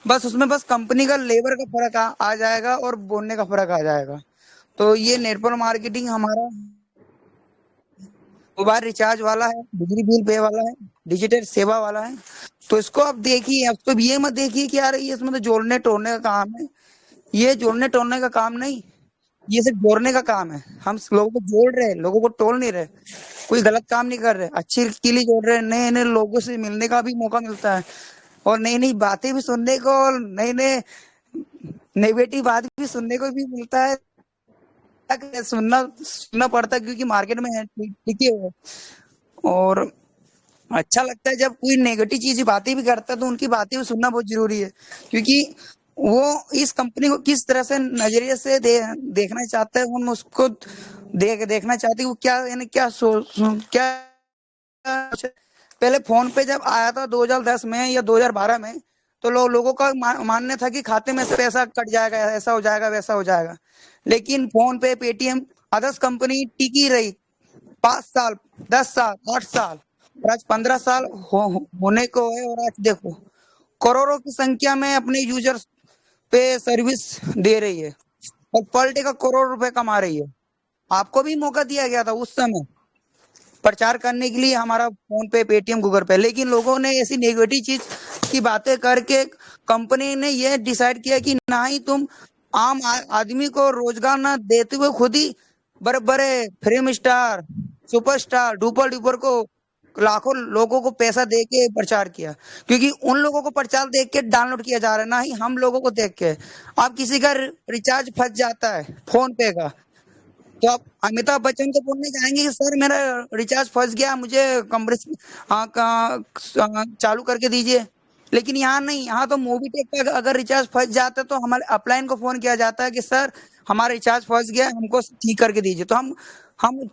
बस उसमें बस कंपनी का लेबर का फर्क आ जाएगा और बोलने का फर्क आ जाएगा। तो ये नेटवर्क मार्केटिंग हमारा मोबाइल रिचार्ज वाला है, बिजली बिल पे वाला है, डिजिटल सेवा वाला है। तो इसको आप देखिए, अब तो ये मत देखिए कि यार ये इसमें तो जोड़ने तोड़ने का काम है। ये जोड़ने तोड़ने का काम नहीं, ये सिर्फ जोड़ने का काम है। हम लोगों को जोड़ रहे हैं, लोगों को तोड़ नहीं रहे, कोई गलत काम नहीं कर रहे, अच्छे के लिए जोड़ रहे हैं। नए नए लोगों से मिलने का भी मौका मिलता है और नई नई बातें भी सुनने को, और नए नए नेगेटिव बात भी सुनने को भी मिलता है। सुनना पड़ता है क्योंकि मार्केट में है टिके हुए। और अच्छा लगता है जब कोई नेगेटिव चीज बातें भी करता है तो उनकी बातें भी सुनना बहुत जरूरी है, क्योंकि वो इस कंपनी को किस तरह से नजरिए से देखना चाहता है, हम उसको देखना चाहते हैं वो क्या, यानी क्या पहले फोन पे जब आया था 2010 में या 2012 में, तो लोगों का मानना था कि खाते में से पैसा कट जाएगा, ऐसा हो जाएगा वैसा हो जाएगा। लेकिन फोन पे, पेटीएम, अदर्स कंपनी टिकी रही 5 साल, 10 साल, 8 साल, और आज 15 साल होने को है, और आज देखो करोड़ों की संख्या में अपने यूजर्स पे सर्विस दे रही है और पर डे का करोड़ रुपए कमा रही है। आपको भी मौका दिया गया था उस समय प्रचार करने के लिए, हमारा फोन पे, पेटीएम, गूगल पे, लेकिन लोगों ने ऐसी नेगेटिव चीज की बातें करके कंपनी ने यह डिसाइड किया कि ना ही तुम आम आदमी को रोजगार ना देते हुए खुद ही बड़े बड़े film star, superstar, duper duper को लाखों लोगों को पैसा दे के प्रचार किया, क्योंकि उन लोगों को प्रचार देख के डाउनलोड किया जा रहा है, ना ही हम लोगों को देख के। अब किसी का रिचार्ज फंस जाता है फोन पे का, तो आप अमिताभ बच्चन को बोलने जाएंगे कि सर मेरा रिचार्ज फंस गया, मुझे चालू करके दीजिए। लेकिन यहाँ नहीं, यहाँ तो मोबीटेक का अगर रिचार्ज फंस जाता है तो हमारे अपलाइन को फोन किया जाता है कि सर हमारा रिचार्ज फंस गया, हमको ठीक करके दीजिए, तो हम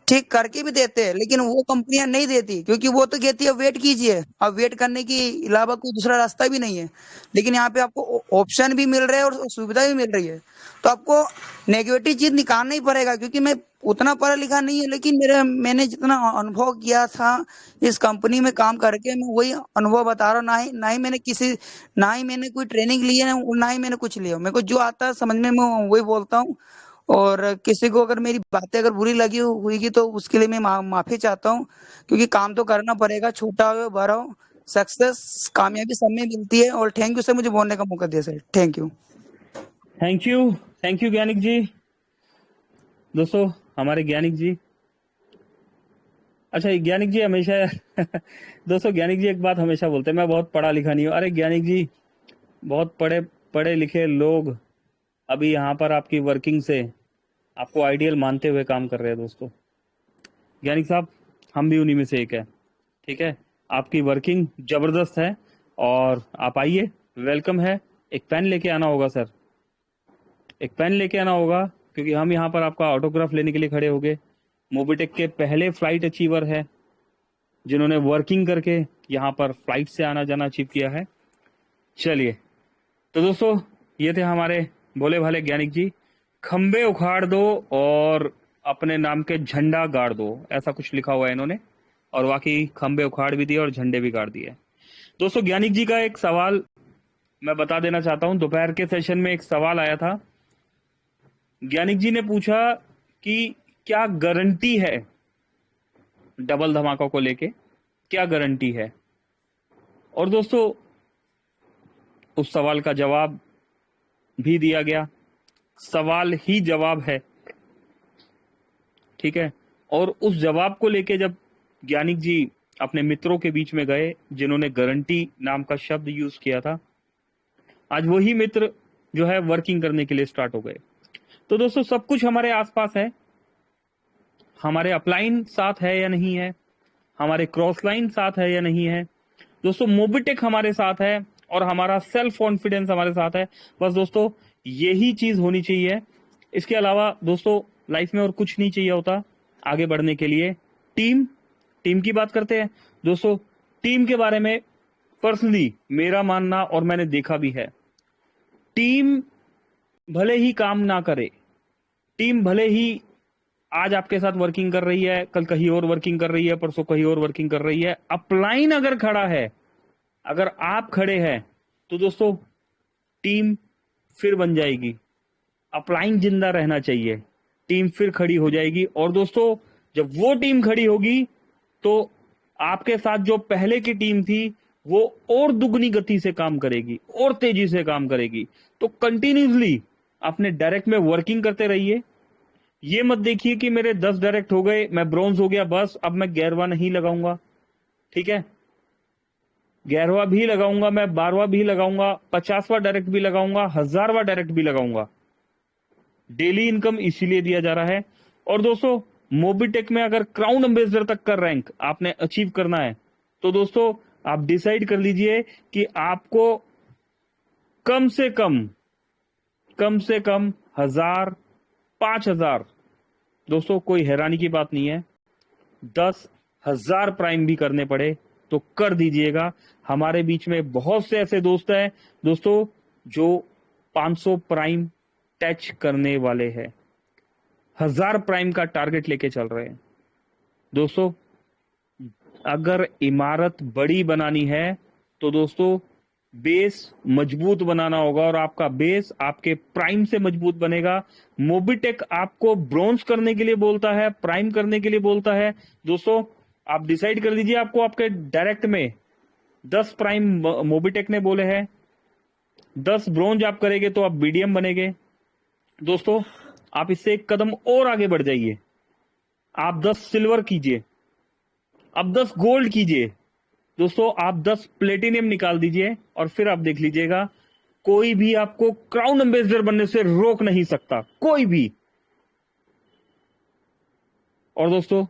ठीक करके भी देते हैं। लेकिन वो कंपनियां नहीं देती, क्योंकि वो तो कहती है वेट कीजिए, अब वेट करने के अलावा कोई दूसरा रास्ता भी नहीं है। लेकिन यहाँ पे आपको ऑप्शन भी मिल रहे हैं और सुविधा भी मिल रही है, तो आपको नेगेटिव चीज निकालना ही पड़ेगा। क्योंकि मैं उतना पढ़ा लिखा नहीं है, लेकिन मैंने जितना अनुभव किया था इस कंपनी में काम करके, मैं वही अनुभव बता रहा हूँ। ना ही मैंने कोई ट्रेनिंग ली है, ना ही मैंने कुछ लिया। मेरे को जो आता है समझ में मैं वही बोलता हूँ। और किसी को अगर मेरी बातें अगर बुरी लगी हुई तो उसके लिए मैं माफी चाहता हूँ, क्योंकि काम तो करना पड़ेगा, छोटा हो बड़ा हो, सक्सेस कामयाबी सब में मिलती है। और थैंक यू सर, मुझे बोलने का मौका दिया sir, thank you. Thank you Gyanik ji. दोस्तों हमारे ज्ञानिक जी, अच्छा ज्ञानिक जी हमेशा दोस्तों ज्ञानिक जी एक बात हमेशा बोलते हैं, मैं बहुत पढ़ा लिखा नहीं हूँ। अरे ज्ञानिक जी, बहुत पढ़े लिखे लोग अभी यहाँ पर आपकी वर्किंग से आपको आइडियल मानते हुए काम कर रहे हैं। दोस्तों ज्ञानिक साहब, हम भी उन्हीं में से एक है, ठीक है। आपकी वर्किंग जबरदस्त है और आप आइए, वेलकम है। एक पेन लेके आना होगा सर, एक पेन लेके आना होगा, क्योंकि हम यहाँ पर आपका ऑटोग्राफ लेने के लिए खड़े होंगे। मोबीटेक के पहले फ्लाइट अचीवर है जिन्होंने वर्किंग करके यहाँ पर फ्लाइट से आना जाना अचीव किया है। चलिए तो दोस्तों, ये थे हमारे भोले भाले ज्ञानिक जी। खंबे उखाड़ दो और अपने नाम के झंडा गाड़ दो, ऐसा कुछ लिखा हुआ है इन्होंने, और वाकई खंबे उखाड़ भी दिए और झंडे भी गाड़ दिए। दोस्तों ज्ञानिक जी का एक सवाल मैं बता देना चाहता हूं। दोपहर के सेशन में एक सवाल आया था, ज्ञानिक जी ने पूछा कि क्या गारंटी है डबल धमाका को लेके, क्या गारंटी है। और दोस्तों उस सवाल का जवाब भी दिया गया, सवाल ही जवाब है, ठीक है। और उस जवाब को लेके जब ज्ञानिक जी अपने मित्रों के बीच में गए जिन्होंने गारंटी नाम का शब्द यूज किया था, आज वही मित्र जो है वर्किंग करने के लिए स्टार्ट हो गए। तो दोस्तों सब कुछ हमारे आसपास है, हमारे अपलाइन साथ है या नहीं है, हमारे क्रॉस लाइन साथ है या नहीं है। दोस्तों मोबीटेक हमारे साथ है और हमारा सेल्फ कॉन्फिडेंस हमारे साथ है। बस दोस्तों यही चीज होनी चाहिए, इसके अलावा दोस्तों लाइफ में और कुछ नहीं चाहिए होता आगे बढ़ने के लिए। टीम की बात करते हैं दोस्तों। टीम के बारे में पर्सनली मेरा मानना, और मैंने देखा भी है, टीम भले ही काम ना करे, टीम भले ही आज आपके साथ वर्किंग कर रही है, कल कहीं और वर्किंग कर रही है, परसों कहीं और वर्किंग कर रही है, अपलाइन अगर खड़ा है, अगर आप खड़े हैं, तो दोस्तों टीम फिर बन जाएगी। अपलाइन जिंदा रहना चाहिए, टीम फिर खड़ी हो जाएगी। और दोस्तों जब वो टीम खड़ी होगी तो आपके साथ जो पहले की टीम थी वो और दुगनी गति से काम करेगी और तेजी से काम करेगी। तो कंटिन्यूसली अपने डायरेक्ट में वर्किंग करते रहिए। ये मत देखिए कि मेरे 10 डायरेक्ट हो गए, मैं ब्रॉन्ज हो गया, बस अब मैं 11वां नहीं लगाऊंगा, ठीक है। 11वां भी लगाऊंगा, मैं 12वां भी लगाऊंगा, 50वां डायरेक्ट भी लगाऊंगा, 1000वां डायरेक्ट भी लगाऊंगा। डेली इनकम इसीलिए दिया जा रहा है। और दोस्तों मोबीटेक में अगर क्राउन एम्बेसडर तक का रैंक आपने अचीव करना है तो दोस्तों आप डिसाइड कर लीजिए कि आपको कम से कम 1000, 5000, दोस्तों कोई हैरानी की बात नहीं है, 10,000 प्राइम भी करने पड़े तो कर दीजिएगा। हमारे बीच में बहुत से ऐसे दोस्त हैं दोस्तों जो 500 प्राइम टच करने वाले हैं, 1000 प्राइम का टारगेट लेके चल रहे हैं। दोस्तों अगर इमारत बड़ी बनानी है तो दोस्तों बेस मजबूत बनाना होगा, और आपका बेस आपके प्राइम से मजबूत बनेगा। मोबिटेक आपको ब्रॉन्ज करने के लिए बोलता है, प्राइम करने के लिए बोलता है। दोस्तों आप डिसाइड कर लीजिए, आपको आपके डायरेक्ट में 10 प्राइम मोबिटेक ने बोले हैं, 10 ब्रॉन्ज आप करेंगे तो आप बीडीएम बनेंगे। दोस्तों आप इससे एक कदम और आगे बढ़ जाइए, आप 10 सिल्वर कीजिए, अब 10 गोल्ड कीजिए। दोस्तों आप 10 प्लेटिनियम निकाल दीजिए और फिर आप देख लीजिएगा, कोई भी आपको क्राउन एम्बेसडर बनने से रोक नहीं सकता, कोई भी। और दोस्तों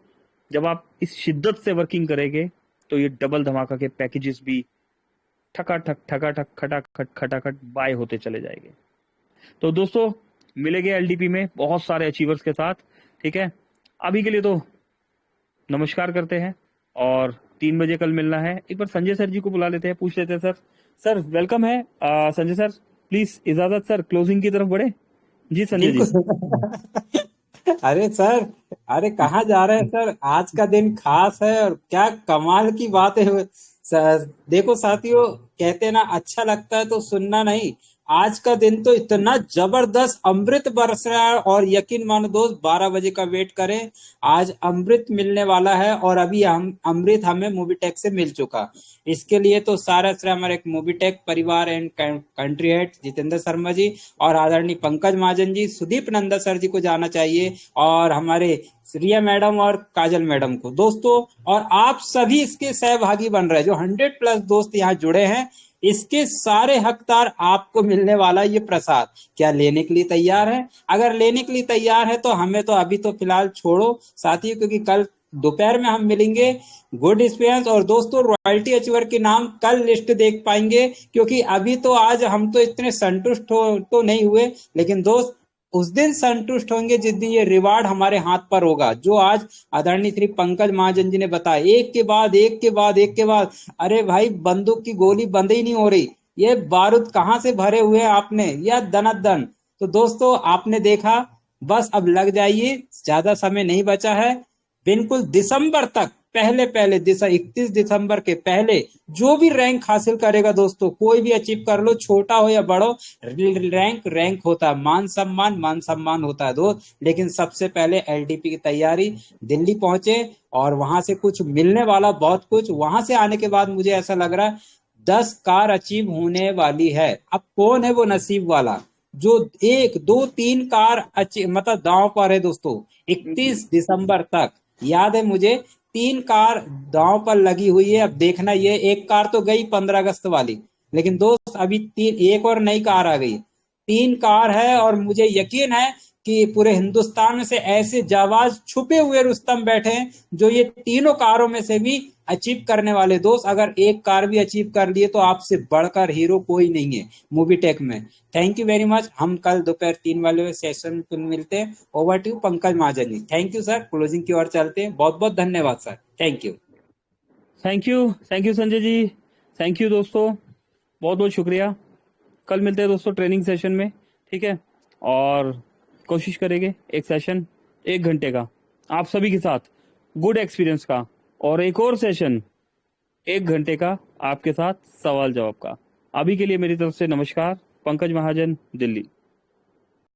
जब आप इस शिद्दत से वर्किंग करेंगे तो ये डबल धमाका के पैकेजेस भी ठकाठक ठकाठक खटाखट खटाखट बाय होते चले जाएंगे। तो दोस्तों मिलेंगे एलडीपी में बहुत सारे अचीवर्स के साथ, ठीक है। अभी के लिए तो नमस्कार करते हैं और 3 बजे कल मिलना है। एक बार संजय सर जी को बुला लेते हैं, पूछ लेते हैं। सर वेलकम है। संजय सर प्लीज इजाजत सर क्लोजिंग की तरफ बढ़े। जी संजय जी। अरे सर, अरे कहाँ जा रहे हैं सर, आज का दिन खास है और क्या कमाल की बात है सर। देखो साथियों, कहते हैं ना अच्छा लगता है तो सुनना नहीं, आज का दिन तो इतना जबरदस्त अमृत बरस रहा है। और यकीन मानो दोस्त, 12 बजे का वेट करें, आज अमृत मिलने वाला है। और अभी हम अमृत हमें मोबिटेक से मिल चुका। इसके लिए तो सारा श्रेय हमारे एक मोबिटेक परिवार and country head Jitendra Sharma ji और आदरणीय पंकज महाजन जी, सुदीप नंदा सर जी को जाना चाहिए, और हमारे रिया मैडम और काजल मैडम को दोस्तों। और आप सभी इसके सहभागी बन रहे हैं, जो 100+ दोस्त यहाँ जुड़े हैं, इसके सारे हकदार आपको मिलने वाला ये प्रसाद। क्या लेने के लिए तैयार है? अगर लेने के लिए तैयार है तो हमें तो अभी तो फिलहाल छोड़ो साथियों, क्योंकि कल दोपहर में हम मिलेंगे गुड एक्सपीरियंस। और दोस्तों रॉयल्टी अचीवर के नाम कल लिस्ट देख पाएंगे, क्योंकि अभी तो आज हम तो इतने संतुष्ट तो नहीं हुए, लेकिन दोस्त उस दिन संतुष्ट होंगे जिस दिन ये रिवार्ड हमारे हाथ पर होगा, जो आज आदरणीय श्री पंकज महाजन जी ने बताया। एक के बाद एक के बाद, अरे भाई बंदूक की गोली बंद ही नहीं हो रही, ये बारूद कहाँ से भरे हुए हैं आपने, या दनादन। तो दोस्तों आपने देखा, बस अब लग जाइए, ज्यादा समय नहीं बचा है। बिल्कुल दिसंबर तक, पहले 31 दिसंबर के पहले जो भी रैंक हासिल करेगा दोस्तों, कोई भी अचीव कर लो, छोटा हो या बड़ो, रैंक होता है, मान सम्मान होता है दोस्त। लेकिन सबसे पहले एलडीपी की तैयारी, दिल्ली पहुंचे और वहां से कुछ मिलने वाला, बहुत कुछ। वहां से आने के बाद मुझे ऐसा लग रहा है 10 कार अचीव होने वाली है। अब कौन है वो नसीब वाला जो 1, 2, 3 कार मतलब दांव पर है दोस्तों। 31 दिसंबर तक याद है मुझे, 3 कार दांव पर लगी हुई है। अब देखना, ये एक कार तो गई 15 अगस्त वाली, लेकिन दोस्त अभी एक और नई कार आ गई। 3 कार है, और मुझे यकीन है कि पूरे हिंदुस्तान में से ऐसे जाबाज छुपे हुए रुस्तम बैठे हैं जो ये तीनों कारों में से भी अचीव करने वाले। दोस्त अगर एक कार भी अचीव कर लिए तो आपसे बढ़कर हीरो कोई नहीं है मोबिटेक में। Thank you very much. हम कल दोपहर 3 वाले सेशन में मिलते हैं। Over to Pankaj Mahajan ji. Thank you sir, closing की ओर चलते हैं। बहुत बहुत धन्यवाद sir, thank you. Thank you Sanjay ji, thank you दोस्तों, बहुत बहुत शुक्रिया। कल मिलते हैं दोस्तों ट्रेनिंग सेशन में, ठीक है। और कोशिश करेंगे एक सेशन 1 घंटे का आप सभी के साथ गुड एक्सपीरियंस का, और एक और सेशन 1 घंटे का आपके साथ सवाल जवाब का। अभी के लिए मेरी तरफ से नमस्कार। पंकज महाजन, दिल्ली।